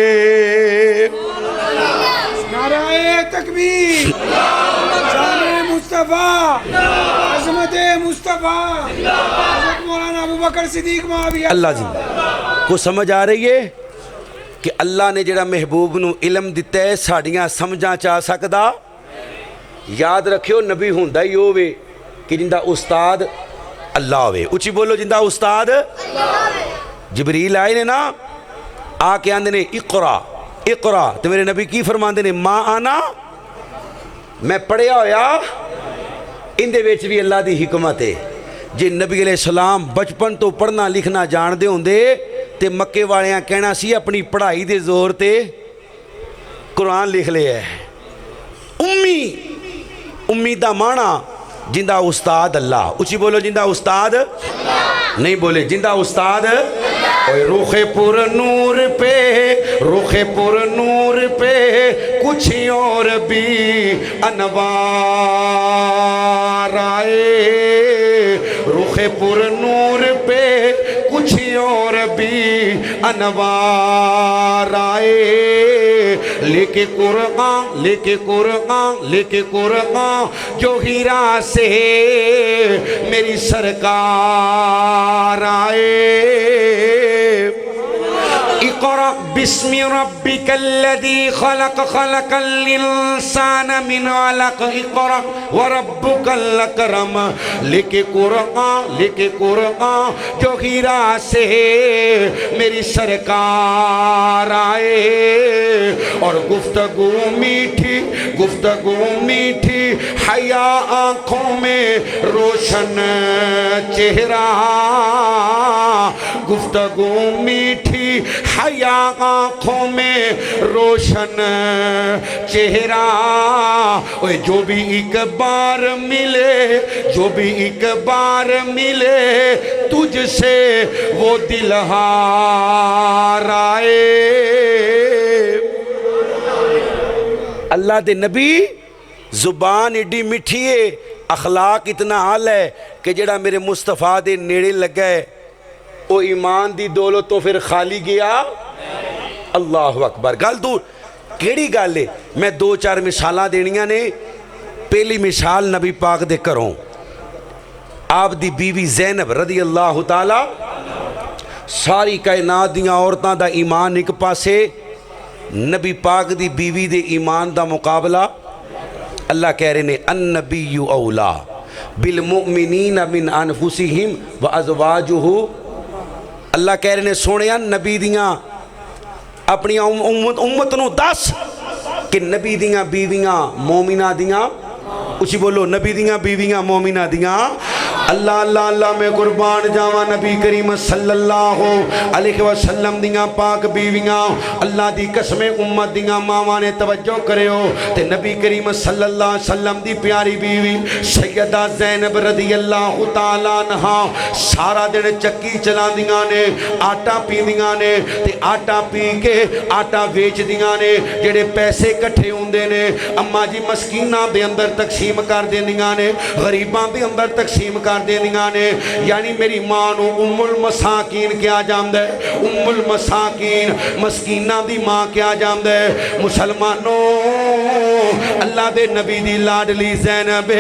नाराए तकबीर, जाने मुस्तफा, अज़मत मुस्तफा, हज़रत मौलाना अबू बकर सिद्दीक माविया। अल्लाह जी को समझ आ रही है कि अल्लाह ने जेड़ा महबूब नू इलम दिता है साड़ियाँ समझां चा सकदा। याद रखियो नबी हुंदा ही होवे कि जिंदा उस्ताद अल्लाह होवे। उची बोलो, जिंदा उस्ताद जिबरील आए ने ना, आके आंदे ने इकरा इकरा, तो मेरे नबी की फरमाते ने माँ आना, मैं पढ़िया होया इंदे विच भी अल्लाह दी हिकमत है। जे नबी अलैहिस्सलाम बचपन तो पढ़ना लिखना जानते होंदे ते मक्के वालियां कहना सी अपनी पढ़ाई दे जोर ते कुरान लिख लिया है। उम्मी, उम्मी दा माना जिंदा उस्ताद अल्लाह। उची बोलो जिंदा उस्ताद नहीं बोले जिंदा उस्ताद। रुखे पुर नूर पे, रुखे पुर नूर पे कुछ और भी अनवार आए। रुखे पुर नूर पे कुछ और भी अनवार आए। लेके कुरान, लेके कुरान, लेके कुरान जो हीरा से मेरी सरकार आए। इक़रा बिस्मि रब्बिकल्लज़ी खलक़, खलक़ल इंसान मिन अलक़। इक़रा व रब्बुकल अकरम। लेके कुरान, लेके कुरान जो हीरा से मेरी सरकार आए। और गुफ्तगू मीठी, गुफ्तगू मीठी, हया आँखों में रोशन चेहरा। गुफ्तगू मीठी, हया आँखों में रोशन चेहरा। ओए जो भी एक बार मिले, जो भी एक बार मिले तुझसे वो दिल हार आए। अल्लाह दे नबी जुबान एडी मिठी है, अखलाक इतना आला है कि जेड़ा मेरे मुस्तफा दे नेड़े लगा है वो ईमान दी दौलत तो फिर खाली गया। अल्लाह अकबर। गल दूर केड़ी गल है, मैं दो चार मिसालां देनियां ने। पहली मिसाल नबी पाक दे घरों, आप दी बीवी ज़ैनब रज़ी अल्लाह ताला। सारी कायनात दियां औरतां दा ईमान एक पासे, नबी पाक दी बीवी दे ईमान दा मुकाबला। अल्लाह कह रहे ने अन्नबिय्यु औला बिल मुमिनीन मिन अनफुसिहिम व अज़वाजुहु। अल्लाह कह रहे ने सोनिया नबी दियां अपनी उम्मत नूं दस कि नबी दियां बीवियां मोमिना दियां। उसी बोलो नबी दियां बीवियां मोमिना दियां। अल्लाह अल्लाह अल्लाह मैं कुर्बान जावा नबी करीम सल्लल्लाहु अलैहि वसल्लम दियां पाक बीवियां। अल्लाह दी कसमें उम्मत दियां मावां ने तवज्जो करियो ते नबी करीम सल्लल्लाहु अलैहि वसल्लम दी प्यारी बीवी सैयदा ज़ैनब रज़ी अल्लाह तआला अन्हा सारा दिन चक्की चलांदियां ने, आटा पींदियां ने ते आटा पी के आटा वेचदियां ने। जेड़े पैसे इकट्ठे हुंदे ने अम्मा जी मस्कीनां दे अंदर तकसीम कर देंदियां ने, गरीबां दे अंदर तकसीम कर देंदियां ने। यानी मेरी मां नूं उम्मुल मसाकीन क्या जांदा है। उम्मुल मसाकीन मस्कीनां दी मां क्या जांदा है। मुसलमानों अल्लाह दे नबी दी लाडली ज़ैनब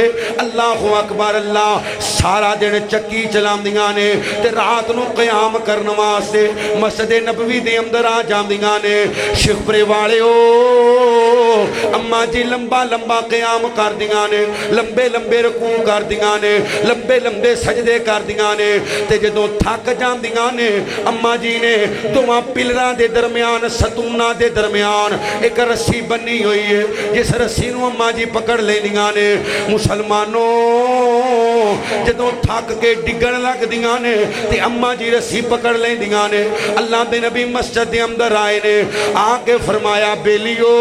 अल्लाहु अकबर। अल्लाह सारा दिन चक्की चलांदियां ने ते रात नूं क़याम करन वास्ते मस्जिद नबवी दे अंदर आ जांदियां ने। शिखपरे वालिओ अम्मा जी लंबा लंबा क़याम कर दियां ने, लंबे लंबे रकू कर दियां ने, लंबे लंबे सजदे कर दियां ने। ते जदों थक जांदियां ने अम्मा जी ने दोवां पिलरां दे दरम्यान, सतूना दे दरम्यान एक रस्सी बन्नी हुई है। जिस रस्सी नूं अम्मा जी पकड़ लेंदियां ने। मुसलमानों जदों थक के डिगण लगदियां ने ते अम्मा जी रस्सी पकड़ लेंदियां ने। अल्लाह दे नबी मस्जिद दे अंदर आए ने, आके फरमाया बेलियो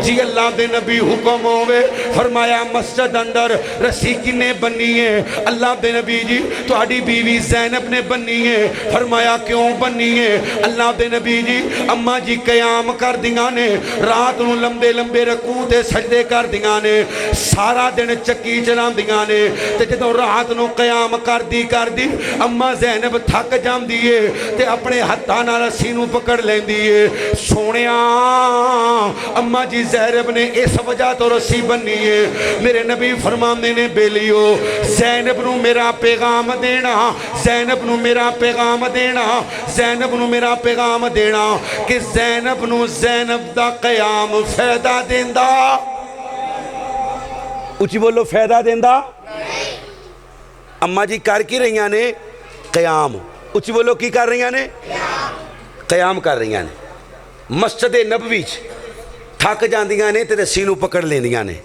जी अल्लाह दे नबी हुक्म होवे। फरमाया मस्जिद अंदर रस्सी किने बन्नी है। अल्लाह दे नबी जी तुहाडी बीवी ज़ैनब ने बन्नी है। फरमाया क्यों बन्नी है। अल्लाह दे नबी जी अम्मा जी क़याम कर दियां ने, रात नूं लंबे लंबे रकू ते सजदे कर दियां ने, सारा दिन चक्की चलांदियां ने। ते जदों रात नूं क़याम करदी करदी अम्मा ज़ैनब थक जांदी है ते अपने हत्थां नाल रस्सी नूं पकड़ लैंदी है। सोहणिया अम्मा जी ज़ैनब ने इस वजह तो रस्सी बन्नी है। मेरे नबी फरमांदे ने बेलियो ज़ैनब नूं मेरा पैगाम देना, ज़ैनब नूं मेरा पैगाम देना, ज़ैनब नूं मेरा पैगाम देना कि ज़ैनब नूं ज़ैनब दा क़याम फायदा देंदा। उची बोलो फायदा देंदा। अम्मा जी कर की रही ने क़याम। उची बोलो की कर रही ने क़याम कर रही ने। मस्जिद नबवी थक जांदियां ने ते रस्सी नूं पकड़ लेंदियां ने।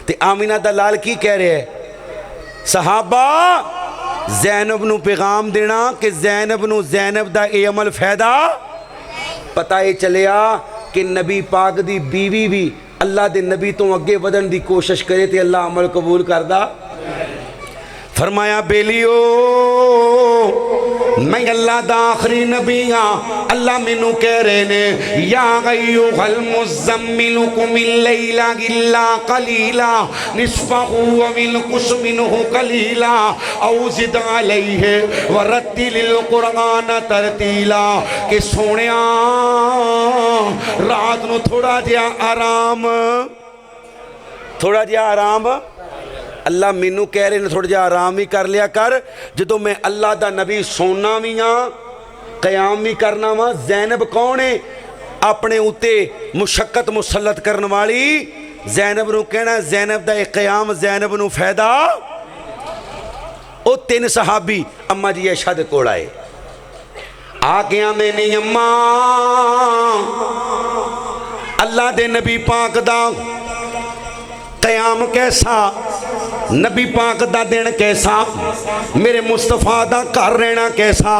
ते आमिना दा लाल की कह रहे है, सहाबा जैनब नू पैगाम देना कि जैनब नू जैनब दा ये अमल फायदा पता ये चलिया कि नबी पाक दी बीवी भी अल्लाह दे नबी तो अगे वधन दी कोशिश करे तो अल्लाह अमल कबूल करदा। फरमाया बेलियो मैं अल्लाह दा आखिरी नबी हाँ। अल्लाह मैनू कह रहे ने या अय्युहल मुज़म्मिलु कुमिल लैला इल्ला कलीला निस्फहु व मिनकुस मिनहु कलीला औ ज़िद अलैहि व रत्तिलिल कुरआन तरतीला। कि सोनिया रात नू थोड़ा जिहा आराम अल्लाह मैनू कह रहे हैं थोड़ा जिहा आराम ही कर लिया कर। जो मैं अल्लाह दा नबी सोना भी हाँ कयाम भी करना वा। जैनब कौन है? अपने उत्ते मुशक्कत मुसलत करने वाली जैनब नू कहना जैनब दा कयाम जैनब नू फायदा। वो 3 सहाबी अम्मा जी ऐशा दे कोल आए, आके आंदे ने अम्मा अल्लाह दे नबी पाक दा कयाम कैसा, नबी पाक दा दिन कैसा, मेरे मुस्तफा दा घर रहना कैसा।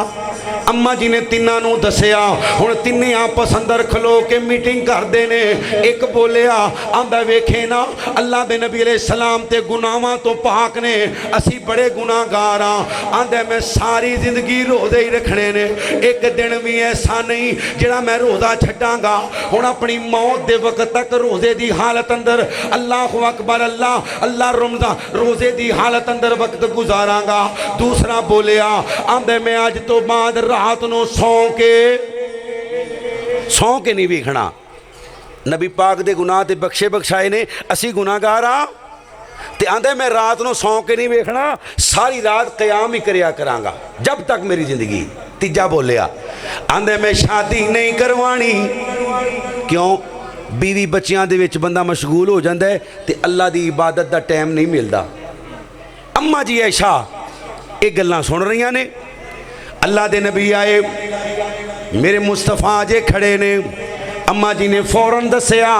अम्मा जी ने तिन्ना नू दसिया। हुण तिन्ने आपस अंदर खलो के मीटिंग करते ने। एक बोलिया आंदा वेखे ना अल्लाह दे नबी अलैहि सलाम ते गुनाहां तो पाक ने, असी बड़े गुनाहगार हाँ। आंदा मैं सारी जिंदगी रोज़े ही रखने ने, एक दिन भी ऐसा नहीं जिहड़ा मैं रोज़ा छड्डांगा। हुण अपनी मौत दे वक्त तक रोज़े दी हालत अंदर अल्लाह अकबर अल्लाह अल्लाह रमज़ान रोज़े दी हालत अंदर वक्त गुजारांगा। दूसरा बोलिया आंदे मैं अज तो बाद रात नू सौ के नहीं वेखना। नबी पाक दे गुनाह ते बख्शे बख्शाए ने, असी गुनाहगार हाँ। ते आंदे मैं रात नू सौ के नहीं वेखना, सारी रात कयाम ही करया करांगा जब तक मेरी जिंदगी। तीजा बोलिया आंदे मैं शादी नहीं करवानी। क्यों? बीवी बच्चियां दे विच बंदा मशगूल हो जाता है तो अल्लाह की इबादत का टाइम नहीं मिलता। अम्मा जी ऐशा ये गल्लां सुन रही ने। अल्लाह दे नबी आए, मेरे मुस्तफा जे खड़े ने। अम्मा जी ने फौरन दसिया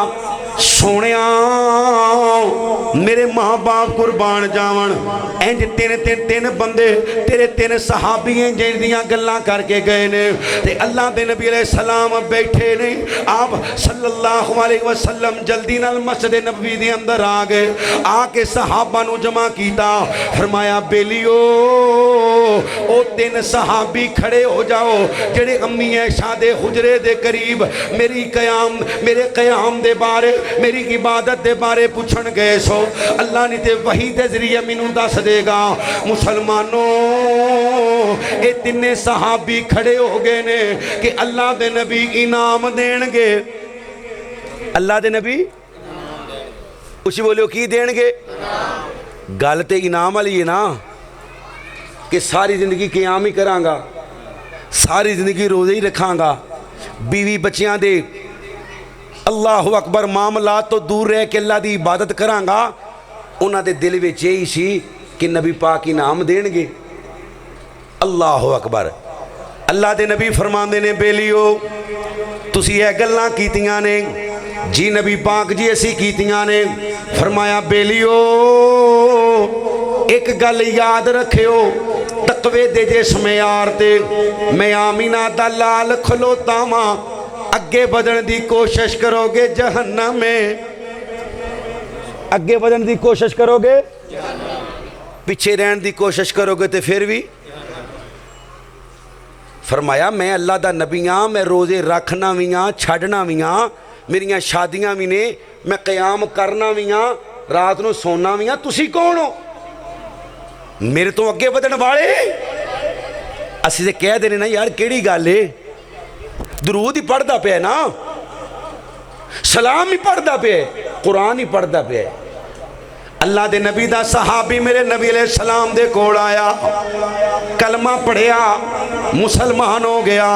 सोनिया मेरे माँ बाप कुर्बान जावन, इंज 3 बंदे तेरे 3 सहाबी जिहदियां गल्लां करके गए ने। ते अल्लाह दे नबी अलैहि सलाम बैठे ने। आप सल्लल्लाहु अलैहि वसल्लम जल्दी नाल मस्जिद नबवी दे अंदर आ गए। आके सहाबा नू जमा कीता। फरमाया बेलियो ओ 3 सहाबी खड़े हो जाओ जेड़े अम्मी ऐशा दे हुजरे दे करीब मेरे कयाम दे बारे मेरी इबादत दे बारे पूछन गए सो। अल्लाह ने ते वही दे जरिए मैनू दस देगा। मुसलमानों ये 3 सहाबी खड़े हो गए ने कि अल्लाह दे नबी इनाम देणगे। अल्लाह दे नबी उसी बोलियो की देणगे? गल ते इनाम वाली है ना कि सारी जिंदगी क़याम ही करांगा, सारी जिंदगी रोज़े ही रखांगा, बीवी बच्चियां दे अल्लाह अकबर मामलात तो दूर रह के अल्लाह की इबादत करांगा। उन्हां दे दिल विच यही सी कि नबी पाक इनाम देणगे। अल्लाह अकबर। अल्लाह दे नबी फरमांदे ने बेलियो तुसी ये गल्लां कीतियां ने? जी नबी पाक जी असी कीतियां ने। फरमाया बेलियो एक गल याद रखियो, तकवे दे जिस म्यार ते मैं आमीना दा लाल खलोता वां, अगे बढ़न की कोशिश करोगे जहन्नम में, अगे बढ़न की कोशिश करोगे, पीछे रहने की कोशिश करोगे तो फिर भी। फरमाया मैं अल्लाह दा नबी हाँ, मैं रोज़े रखना भी हाँ छड़ना भी हाँ, मेरिया शादियां भी ने, मैं क़याम करना भी हाँ, रात को सोना भी हाँ। तुसी कौन हो मेरे तो अगे बढ़न वाले? असी तो कह देने ना यार केड़ी गल है, दरूद ही पढ़ता पे ना, सलाम ही पढ़ता पे, कुरान ही पढ़ता पे। अल्लाह दे नबी दा सहाबी मेरे नबी अलैहिस्सलाम दे कोल आया, कलमा पढ़िया, मुसलमान हो गया।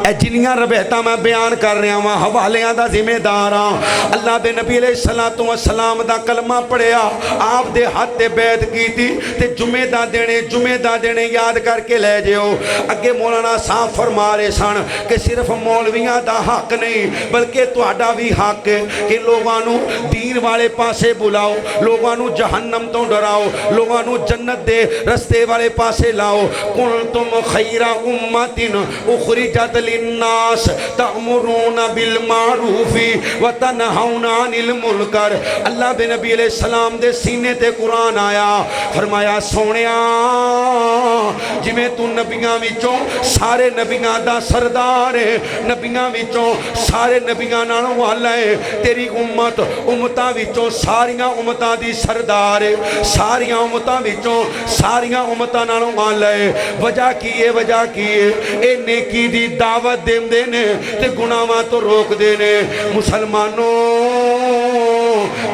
ए जिन्नियां रवायतां मैं बयान कर रहा वां हवालियां दा जिम्मेदार हां। अल्लाह दे नबी अलैहिस्सलाम दा कलमा पढ़िया, आप दे हथ ते बैत कीती ते जुमे दा देने याद करके ले जियो। अगे मौलाना साहब फरमा रहे सन कि सिर्फ मौलवियां दा हक नहीं बल्कि तुहाडा भी हक है कि लोगों नू दीन वाले पासे बुलाओ, लोगों नू जहन्नम तो डराओ, लोगों नू जन्नत दे रस्ते वाले पासे लाओ। कुंतुम खैरा उम्मतिन उखरिजत लिन्नास तअमुरूना बिल मारूफी व तनहौना अनिल मुनकर। अल्लाह दे नबी अलैहिस्सलाम दे सीने ते कुरान आया, फरमाया सोनिया जिवें तू नबियां विचों सारे नबियां दा सरदार है, नबियां विचों सारे नबियां नालों वाला है, तेरी उम्मत उम्मतां विचों सारियां उम्मतां दी सरदार है, सारियां उम्मतां विचों सारियां उम्मतां नालों वाला है। वजह की है, वजह की है, ये नेकी दी दावत देंदे ने ते गुनाहां तो रोकदे ने। मुसलमानों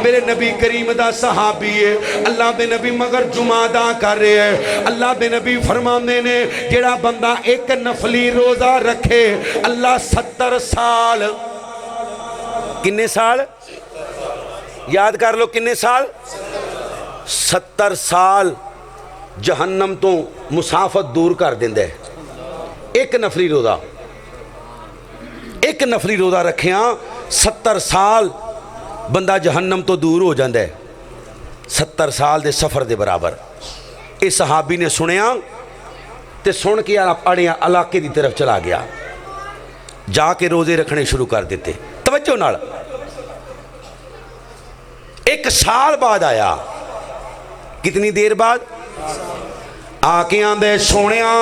मेरे नबी करीम दा सहाबी है, अल्लाह दे नबी मगर जुमा अदा कर रहे हैं। अल्लाह दे नबी फरमाते ने जेड़ा बंदा एक नफली रोजा रखे अल्लाह 70 साल, किन्ने साल याद कर लो, किन्ने साल, 70 साल जहन्नम तो मुसाफत दूर कर देंदा है। एक नफली रोजा, एक नफली रोजा रखिया 70 साल बंदा जहन्नम तो दूर हो जाता है। 70 साल के सफ़र के बराबर। इस सहाबी ने सुनिया तो सुन के अपने इलाके की तरफ चला गया, जाके रोज़े रखने शुरू कर दिते। तवज्जो नाल, एक साल बाद आया, कितनी देर बाद आके आंदे सोनिया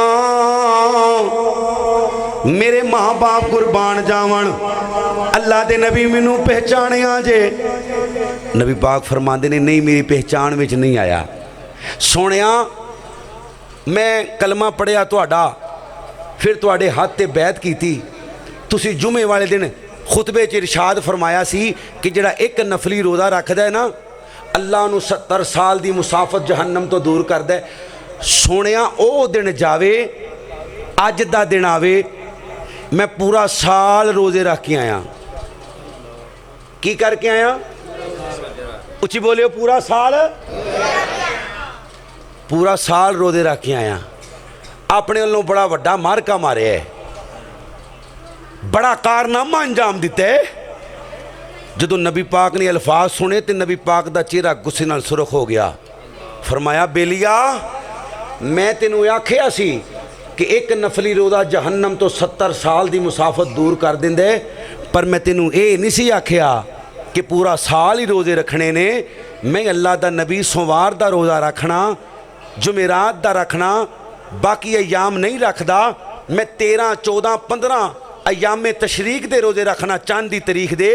मेरे माँ बाप कुर्बान जावन, अल्लाह दे नबी मैनू पहचानिया जे। नबी पाक फरमाते ने नहीं मेरी पहचान में नहीं आया। सोनिया मैं कलमा पढ़िया तुहाडा, फिर तुहाडे हाथ ते बैत कीती, तुसी जुमे वाले दिन खुतबे च इरशाद फरमाया सी कि जिहड़ा एक नफली रोज़ा रखदा है ना अल्लाह नू 70 साल दी मुसाफत जहन्नम तो दूर करदा है। सोनिया ओ दिन जावे, अज दा दिन आवे, मैं पूरा साल रोज़े रख के आया। की करके आया? उच्ची बोलियो, पूरा साल, पूरा साल रोज़े रख के आया। अपने वालों बड़ा वड्डा मारका मारे है, बड़ा कारनामा अंजाम दिता है। जदों नबी पाक ने अल्फाज सुने तो नबी पाक का चेहरा गुस्से नाल सुरख हो गया। फरमाया बेलिया मैं तेनों आखिया सी कि एक नफली रोज़ा जहन्नम तो 70 साल की मुसाफत दूर कर देंदे, पर मैं तेनों ये नहीं सी आखिया कि पूरा साल ही रोज़े रखने ने। मैं अल्लाह दा नबी सोमवार दा रोज़ा रखना, जुमेरात दा रखना, बाकी अयाम नहीं रखदा। मैं 13, 14, 15 अयामे तशरीक दे रोज़े रखना, चंद दी तरीक दे।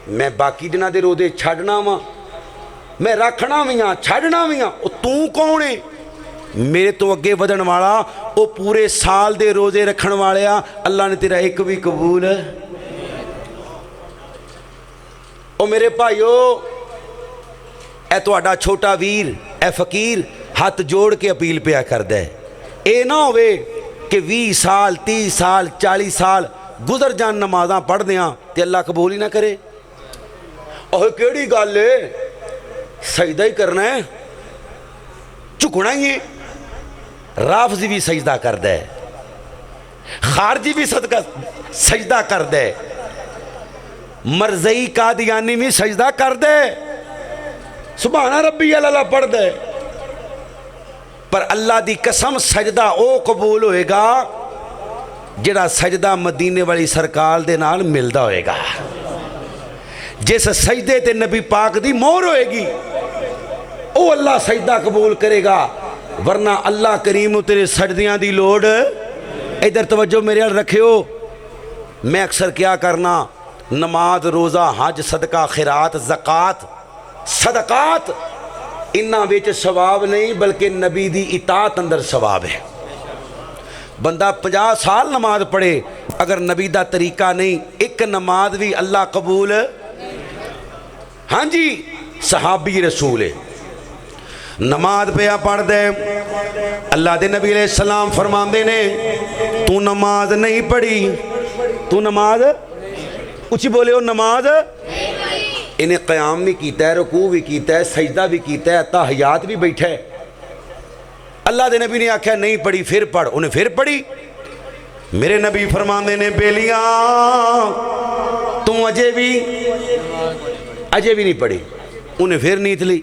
मैं बाकी दिनां दे रोज़े छड्डना वा, मैं रखना भी हाँ छड्डना भी हाँ। तू कौन है मेरे तो अगे वधन वाला? वो पूरे साल दे रोज़े रखण वाले आ, अल्लाह ने तेरा एक भी कबूल। ओ मेरे भाईओ, ए तुहाडा छोटा वीर ए फकीर हाथ जोड़ के अपील पिया करदा है। ये ना होवे कि 20 साल 30 साल 40 साल गुजर जान नमाज़ां पढ़दियां ते अल्लाह कबूल ही ना करे। ओह केड़ी गल है, सजदा ही करना है, झुकना ही है। राफजी भी सजदा करदा है, खारजी भी सजदा करदा है, मरज़ई कादियानी भी सजदा करदा है, सुभान रब्बी अल्लाह पढ़दा है। पर अल्लाह दी कसम सजदा ओ कबूल होएगा जिहड़ा सजदा मदीने वाली सरकार दे नाल मिलदा होएगा। जिस सजदे ते नबी पाक दी मोहर होएगी ओ अल्लाह सजदा कबूल करेगा, वरना अल्लाह करीम तेरे सजदियां दी लोड़। इधर तवज्जो मेरे अल रखियो। मैं अक्सर क्या करना, नमाज रोज़ा हज सदका खिरात ज़कात सदकात इन्हां विच सवाब नहीं बल्कि नबी दी इताअत अंदर सवाब है। बंदा 50 साल नमाज पढ़े अगर नबी दा तरीका नहीं, एक नमाज भी अल्लाह कबूल। हाँ जी, सहाबी रसूल है। नमाज पिया पढ़ दे, अल्लाह के नबी अलैहिस्सलाम फरमाते ने तू नमाज नहीं पढ़ी, तू नमाज उची बोले हो नमाज, इन्हें क़याम भी किया है, रुकू भी किया है, सजदा भी किया है, तहय्यात भी बैठा है। अल्लाह के नबी ने आख्या नहीं पढ़ी, फिर पढ़, उन्हें फिर पढ़ी। मेरे नबी फरमाते ने बेलिया तू अजे भी नहीं पढ़ी, उन्हें फिर नीत ली।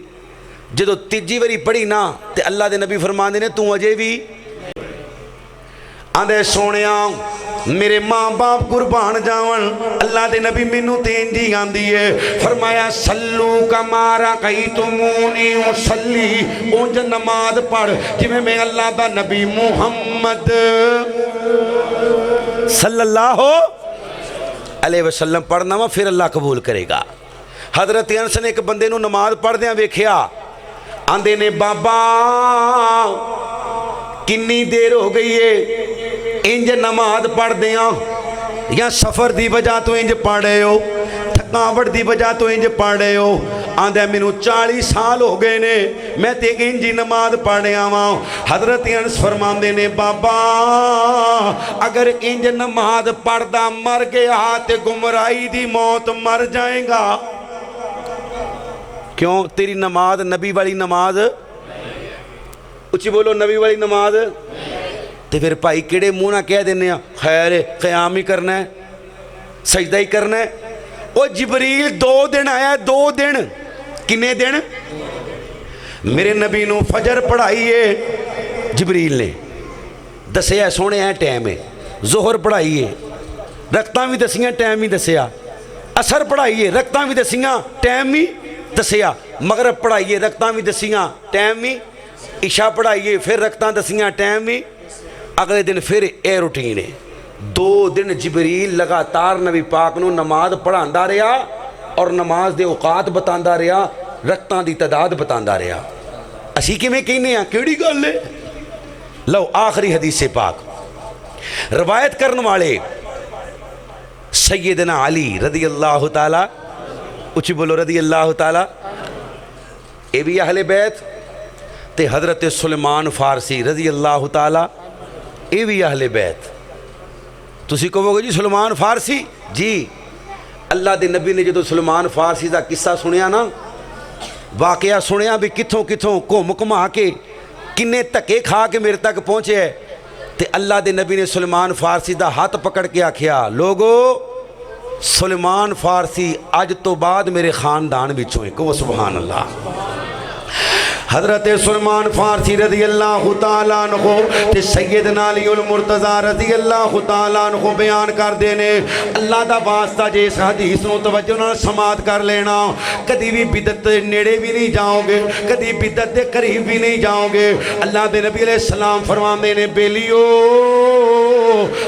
जो तीजी बारी पढ़ी ना तो अल्लाह के नबी फरमाते ने तू अजे भी आंदे सोनिया मेरे माँ बाप कुर्बान जावन, अल्लाह के नबी मैनू तेन जी आंदी है, फरमाया सल्लू का मारा कही तुमूनी सल्ली, उंज नमाज पढ़ जिवें मैं अल्लाह का नबी मुहम्मद सल्लल्लाहु अलैहि वसल्लम पढ़ना वा, फिर अल्लाह कबूल करेगा। हजरत अनस ने एक बंदे नू नमाज पढ़द्या वेख्या, आंदे ने बाबा किन्नी देर हो गई है इंज नमाज पढ़द्या, या सफ़र की वजह तो इंज पढ़ रहे हो, थकावट की वजह तो इंज पढ़ रहे हो। आंदा मैनू 40 साल हो गए ने मैं ते इंज ही नमाज पढ़िया वा। हजरत अनस फरमाते ने बाबा अगर इंज नमाज पढ़दा मर गया तो गुमराही की मौत मर जाएगा। क्यों? तेरी नमाज नबी वाली नमाज, उच्ची बोलो नबी वाली नमाज। तो फिर भाई किहड़े मूँह ना कह देने खैर क़याम ही करना है, सजदा ही करना है। वो जिबरील 2 दिन आया, 2 दिन, किन्ने दिन? मेरे नबी नू फजर पढ़ाई है जिबरील ने, दसिया सोने है टाइम है, जोहर पढ़ाई है, रकतां भी दसियां टाइम ही दसिया, असर पढ़ाई है, रकतां भी दसियां टाइम ही दसिया, मगरब पढ़ाइए रकतां भी दसियां टाइम ही, इशा पढ़ाइए फिर रकतां दसियां टाइम ही। अगले दिन फिर यह रूटीन है। 2 दिन जिबरील लगातार नबी पाक नू नमाज पढ़ाता रहा और नमाज के औकात बताता रहा, रकतां की तादाद बताता रहा। असी किवें कहने आ, किहड़ी गल है? लो आखिरी हदीस पाक रवायत करने वाले सैयदना अली रदी अल्लाह ताला, उच्ची बोलो रदी अल्लाह ताला, ये भी अहले बैत, ते हज़रत सुलेमान फारसी रजी अल्लाह ताला, ये भी अहले बैत। तुसी कहोगे जी सुलेमान फारसी, जी अल्लाह के नबी ने जो सुलेमान फारसी का किस्सा सुनिया ना, वाकया सुनिया भी कितों कितों घूम घुमा के किन्ने धक्के खा के मेरे तक पहुँचे है, तो अल्लाह के नबी ने सुलेमान फारसी का हाथ पकड़ के आख्या लोगो सुलेमान फारसी अज तो बाद मेरे खानदान विचों है, कहो सुभान अल्लाह। हज़रत सुलेमान फारसी रज़ी अल्लाह तआला अन्हु ते सैयदना अली उल मुर्तज़ा रज़ी अल्लाह तआला अन्हु बयान कर देने, अल्लाह दा वास्ता जे इस हदीस नूं तवज्जो नाल समात कर लेना, कदी भी बिदत दे नेड़े भी नहीं जाओगे, कदी बिदत दे करीब भी नहीं जाओगे। अल्लाह दे नबी अलैहिस्सलाम फरमांदे ने बेलियो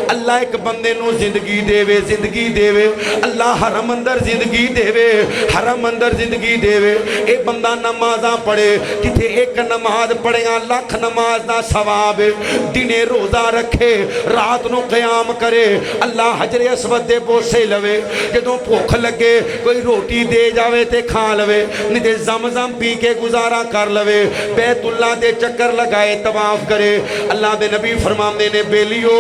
अल्लाह एक बंदे नूं जिंदगी देवे, जिंदगी देवे, अल्लाह हरम अंदर जिंदगी देवे, हरम अंदर जिंदगी देवे। ये बंदा नमाज़ां पढ़े, जिथे एक नमाज पढ़िया लख नमाज का सवाब, दिने रोज़ा रखे रात को क़याम करे, अल्लाह हजरे अस्वद दे बोसे लवे, जदों भुख लगे कोई रोटी दे जावे ते खा लवे, नहीं ते ज़म-ज़म पी के गुजारा कर लवे, बैतुल्ला दे चक्कर लगाए तवाफ करे। अल्लाह दे नबी फरमाते ने बेलियो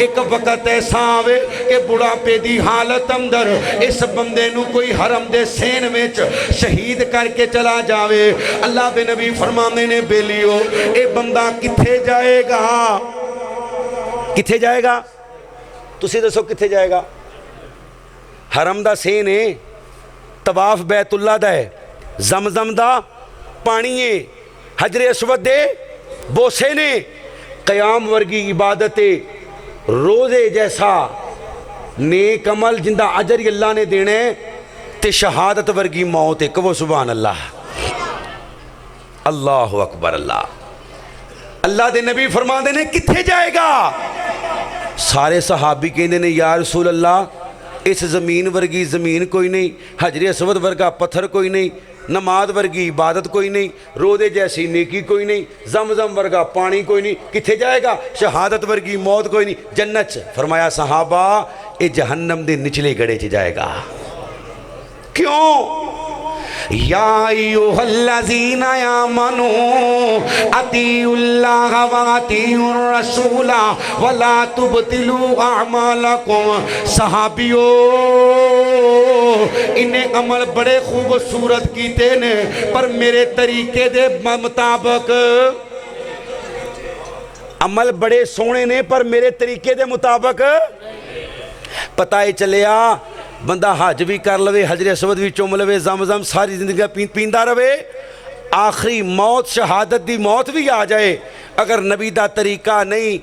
एक वक्त ऐसा आवे कि बुढ़ापे की हालत अंदर इस बंदे नू कोई हरम दे सेन में शहीद करके चला जावे। अल्लाह दे नबी फरमाते ने बेलियो ये बंदा किथे जाएगा, किथे जाएगा? तुसी दसो किथे जाएगा? हरम दा सेन है, तवाफ बैतुल्ला दा है, जमजम दा पानी है, हजरे अस्वद दे बोसे ने, क़याम वर्गी इबादत, रोज़े जैसा नेक अमल जिंदा अजर अल्लाह ने देने, ते शहादत वर्गी मौत है, कहो सुभान अल्लाह, अल्लाह अकबर। अल्लाह दे नबी फरमाते ने किथे जाएगा? सारे सहाबी कहते ने या रसूल अल्लाह इस ज़मीन वर्गी ज़मीन कोई नहीं, हजरे अस्वद वर्गा पत्थर कोई नहीं, नमाज वर्गी इबादत कोई नहीं, रोज़े जैसी नेकी कोई नहीं, जमजम वर्गा पानी कोई नहीं, किथे जाएगा? शहादत वर्गी मौत कोई नहीं, जन्नत। फरमाया सहाबा ये जहन्नम दे निचले गड़े च जाएगा। क्यों? या अय्युहल्लज़ीना आमनू अतीउल्लाह व अतीउर रसूला वला तुबतिलू अमालकुम। सहाबियो इन्हें अमल बड़े खूबसूरत कीते ने पर मेरे तरीके दे मुताबिक अमल बड़े सोहने ने पर मेरे तरीके दे मुताबिक। पता ही चलिया बंदा हज भी कर लवे, हजरे असवद भी चुम लवे, जम सारी जिंदगी पींदा रवे, आखिरी मौत शहादत दी मौत भी आ जाए, अगर नबी दा तरीका नहीं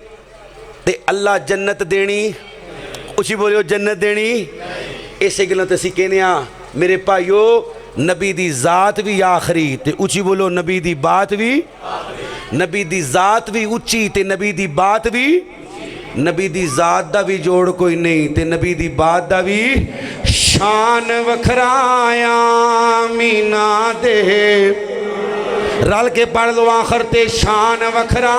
तो अल्लाह जन्नत देनी, उसी बोलियो जन्नत देनी। इस गलों तो असीं कहने मेरे भाईओ नबी दी जात भी आखिरी ते उची बोलो नबी दी बात भी, नबी दी जात भी उची ते नबी दी बात भी, नबी दी जात दा भी जोड़ कोई नहीं ते नबी दी बात दा भी शान वखराया मीना दे। रल के पढ़ लो आखिर ते शान वखरा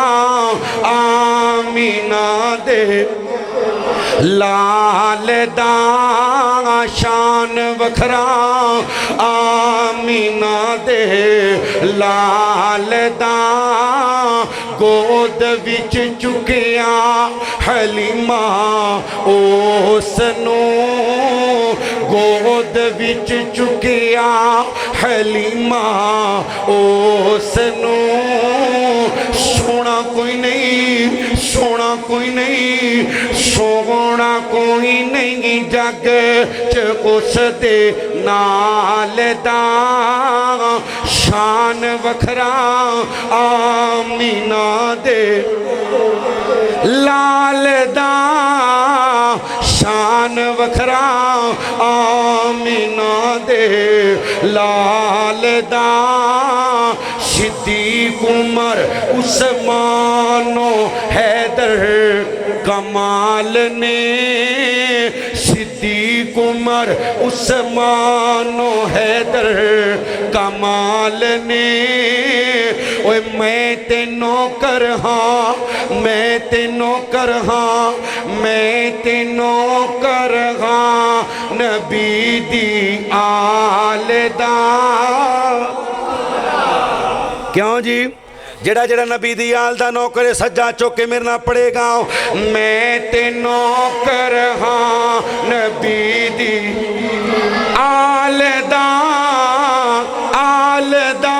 आमीना दे। लाल दा शान वखरा आमीना दे। लाल दा गोद विच चुकिया हलीमा उसनू, गोद विच चुकिया हलीमा उसनू। सोना कोई नहीं, सोना कोई नहीं, सोना कोई नहीं जग च उस दे नाल दा शान वखरा आमीना दे। लाल दा शान वखरा आमीना दे। लाल दा सिद्दीक उमर उस्मानो हैदर कमाल ने। सिद्दीक उमर उस्मानो हैदर कमाल ने। ओए मैं ते नौकर हाँ, मैं ते नौकर हाँ, मैं ते नौकर हाँ नबी दी आल दा। क्यों जी? जेड़ा जेड़ा नबी दी आल दा नौकर है सज्जा चुक के मेरे नाल पड़ेगा, मैं ते नौकर हाँ नबी दी आल दा, आल दा।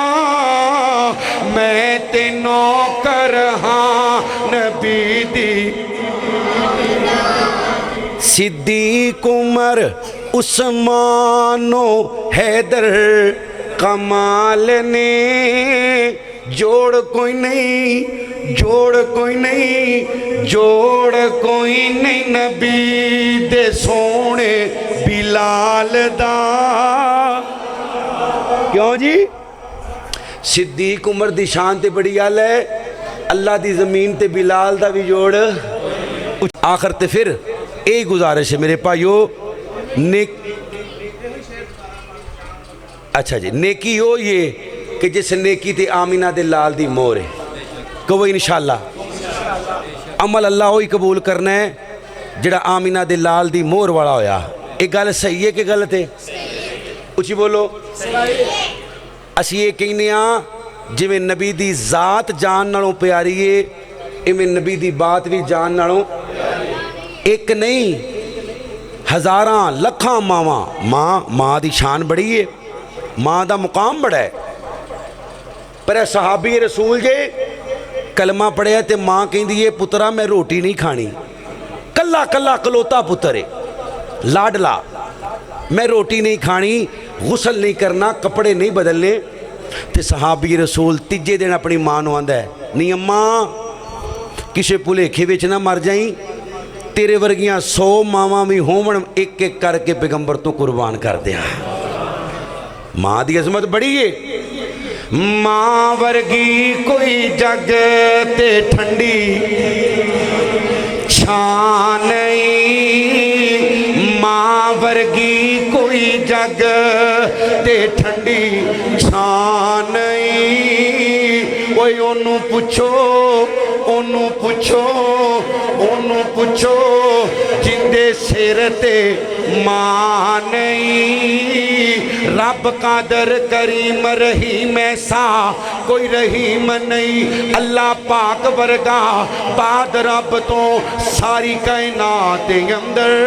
मैं ते नौकर हाँ नबी दी। सिद्दीक उमर उस्मानो हैदर कमाल ने। जोड़ कोई नहीं, जोड़ कोई नहीं, जोड़ कोई नहीं नबी दे सोने बिलाल दा। क्यों जी? सिद्दीक उमर दी शान ते बड़ी गल है, अल्लाह दी जमीन ते बिलाल दा भी जोड़। आखिर ते फिर यही गुजारिश है मेरे भाइयों, अच्छा जी, नेकी हो ये कि जिस नेकी ते आमीना दे लाल दी मोहर है। कहो इंशाअल्लाह अमल अल्लाह ही कबूल करना है जिहड़ा आमीना दे लाल दी मोहर वाला होया। एक गल सही है कि गलत है? उची बोलो। असी ये कहने जिवें नबी दी जात जान नालों प्यारी है, इवें नबी दी बात भी जान नालों। एक नहीं हज़ारां लखां मावां, माँ दी शान बड़ी है, माँ दा मुकाम बड़ा है। पर सहाबी रसूल जे कलमा पढ़िया तो माँ कहती है पुत्रा मैं रोटी नहीं खानी, कला कला कलोता पुत्र है लाडला, मैं रोटी नहीं खानी, गुसल नहीं करना, कपड़े नहीं बदलने। तो सहाबी रसूल तीजे दिन अपनी माँ को आंदा है, नहीं अम्मा किसी भुलेखे विच ना मर जाई, तेरे वर्गियां 100 मावां भी होवन एक एक करके पैगंबर तो कुर्बान कर दिया। माँ की अजमत बड़ी है। माँ वर्गी कोई जग ते ठंडी छां नहीं, माँ वर्गी कोई जग ते ठंडी छां नहीं। ओए ओनू पुछो, ओनू पुछो, ओनू पुछो जिंदे सिर ते मां नहीं, रब कादर करीम रहीम ऐसा कोई रहीम नहीं अल्लाह पाक वर्गा बाद रब तो सारी कायनात दे अंदर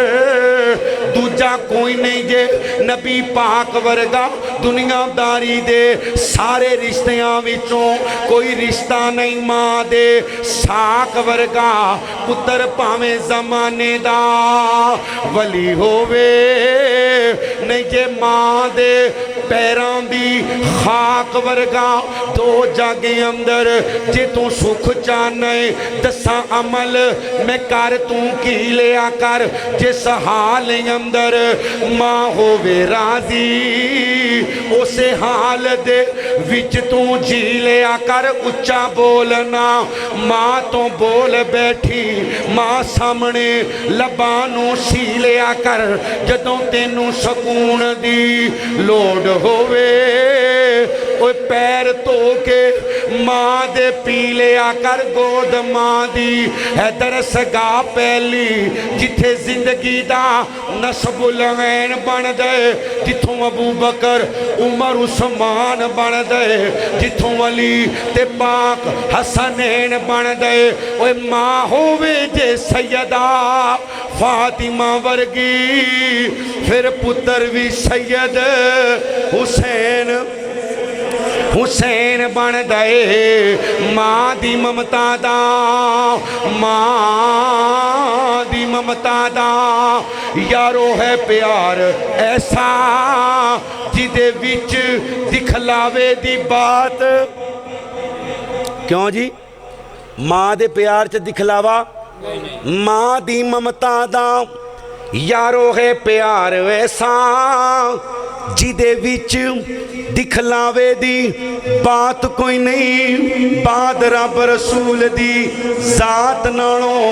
दूजा कोई नहीं जे नबी पाक वर्गा दुनियादारी दे सारे रिश्तियां विचों कोई रिश्ता नहीं मां दे साक वर्गा पुत्र भावें जमाने दा वली होवे नहीं जे मां दे पैरों दी खाक वर्गा दो जागे अंदर जे तू सुख चाहना दसा अमल मैं कर तू की लिया कर जिस हाल अंदर मां होवे राजी उसे हाल दे विच तू जी लिया कर उच्चा बोलना मां तो बोल बैठी मां सामने लबानू सी लिया कर जदों तेनू सकून दी लोड़ होवे ओए पैर धो के मां दे पी लिया कर गोद मां दी हैदर सगा पहली जिथे जिंदगी दा नस्बुल ऐन बन दे जिथों अबू बकर उमर उस्मान बन दे जिथों अली ते पाक हसनैन बन दे ओए मां होवे जे सैयदा फातिमा वर्गी फिर पुत्र भी सैयद हुसैन हुसैन बन दे मां दी ममता दा मां दी ममता दा यारो है प्यार ऐसा जिदे विच दिखलावे दी बात क्यों जी मां दे प्यार च दिखलावा मां दी ममता दा यारो है प्यार ऐसा जिदे विच दिखलावे दी बात कोई नहीं बाद रब रसूल दी जात नालों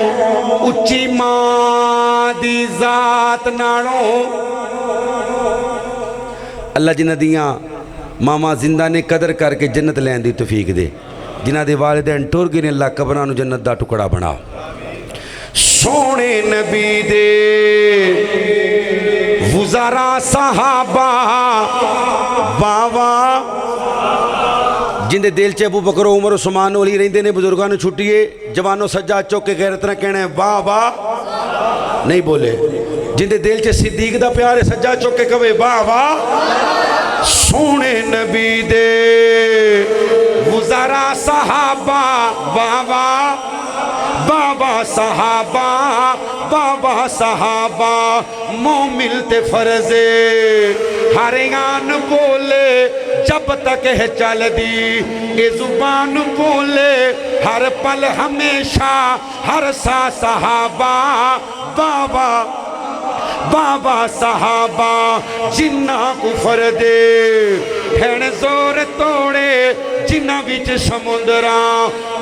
उच्ची मां दी जात नालों अल्लाह जिन्हां दियां मामा जिंदा ने कदर करके जन्नत लैन दी तौफीक दे जिन्हां दे वालिदैन टुर गए ने अल्लाह कबरां नूं जन्नत दा टुकड़ा बना सोने नबी दे वुज़ारा सहाबा बावा जिंदे दिल च अबू बकर उमर उस्मान अली रहिंदे ने बुजुर्गां नूं छुट्टिए जवानों सज्जा चुक के गैरत नाल कहना वाह वाह नहीं बोले जिंदे दिल च सिद्दीक दा प्यार है सज्जा चुक के कहे वाह वाह सोने नबी दे वुज़ारा सहाबा बाबा बाबा सहाबा बाबा सहाबा मोमिल ते फर्जे हरियान बोले जब तक है चल दी ये जुबान बोले हर पल हमेशा हर सा सहाबा बाबा बाबा सहाबा जिन्ना कुफर दे हैन जोर तोड़े जिन्ना विच समुंदरा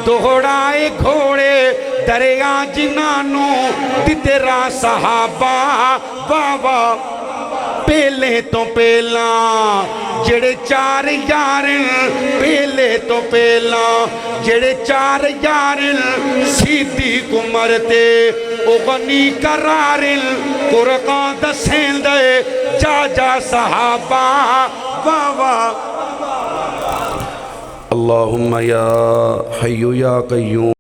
दोहड़ाए घोड़े दरिया जिन्हानू दिते रा सहाबा बाबा पहले तो पहला जेड़े चार यार पहले तो पहला जेड़े चार यार सिद्दीक उमर ते ओ गनी करारिल कुरान दसें दे जा जा सहाबा बाबा अल्लाहुम्मा या हय्यु या कय्यूम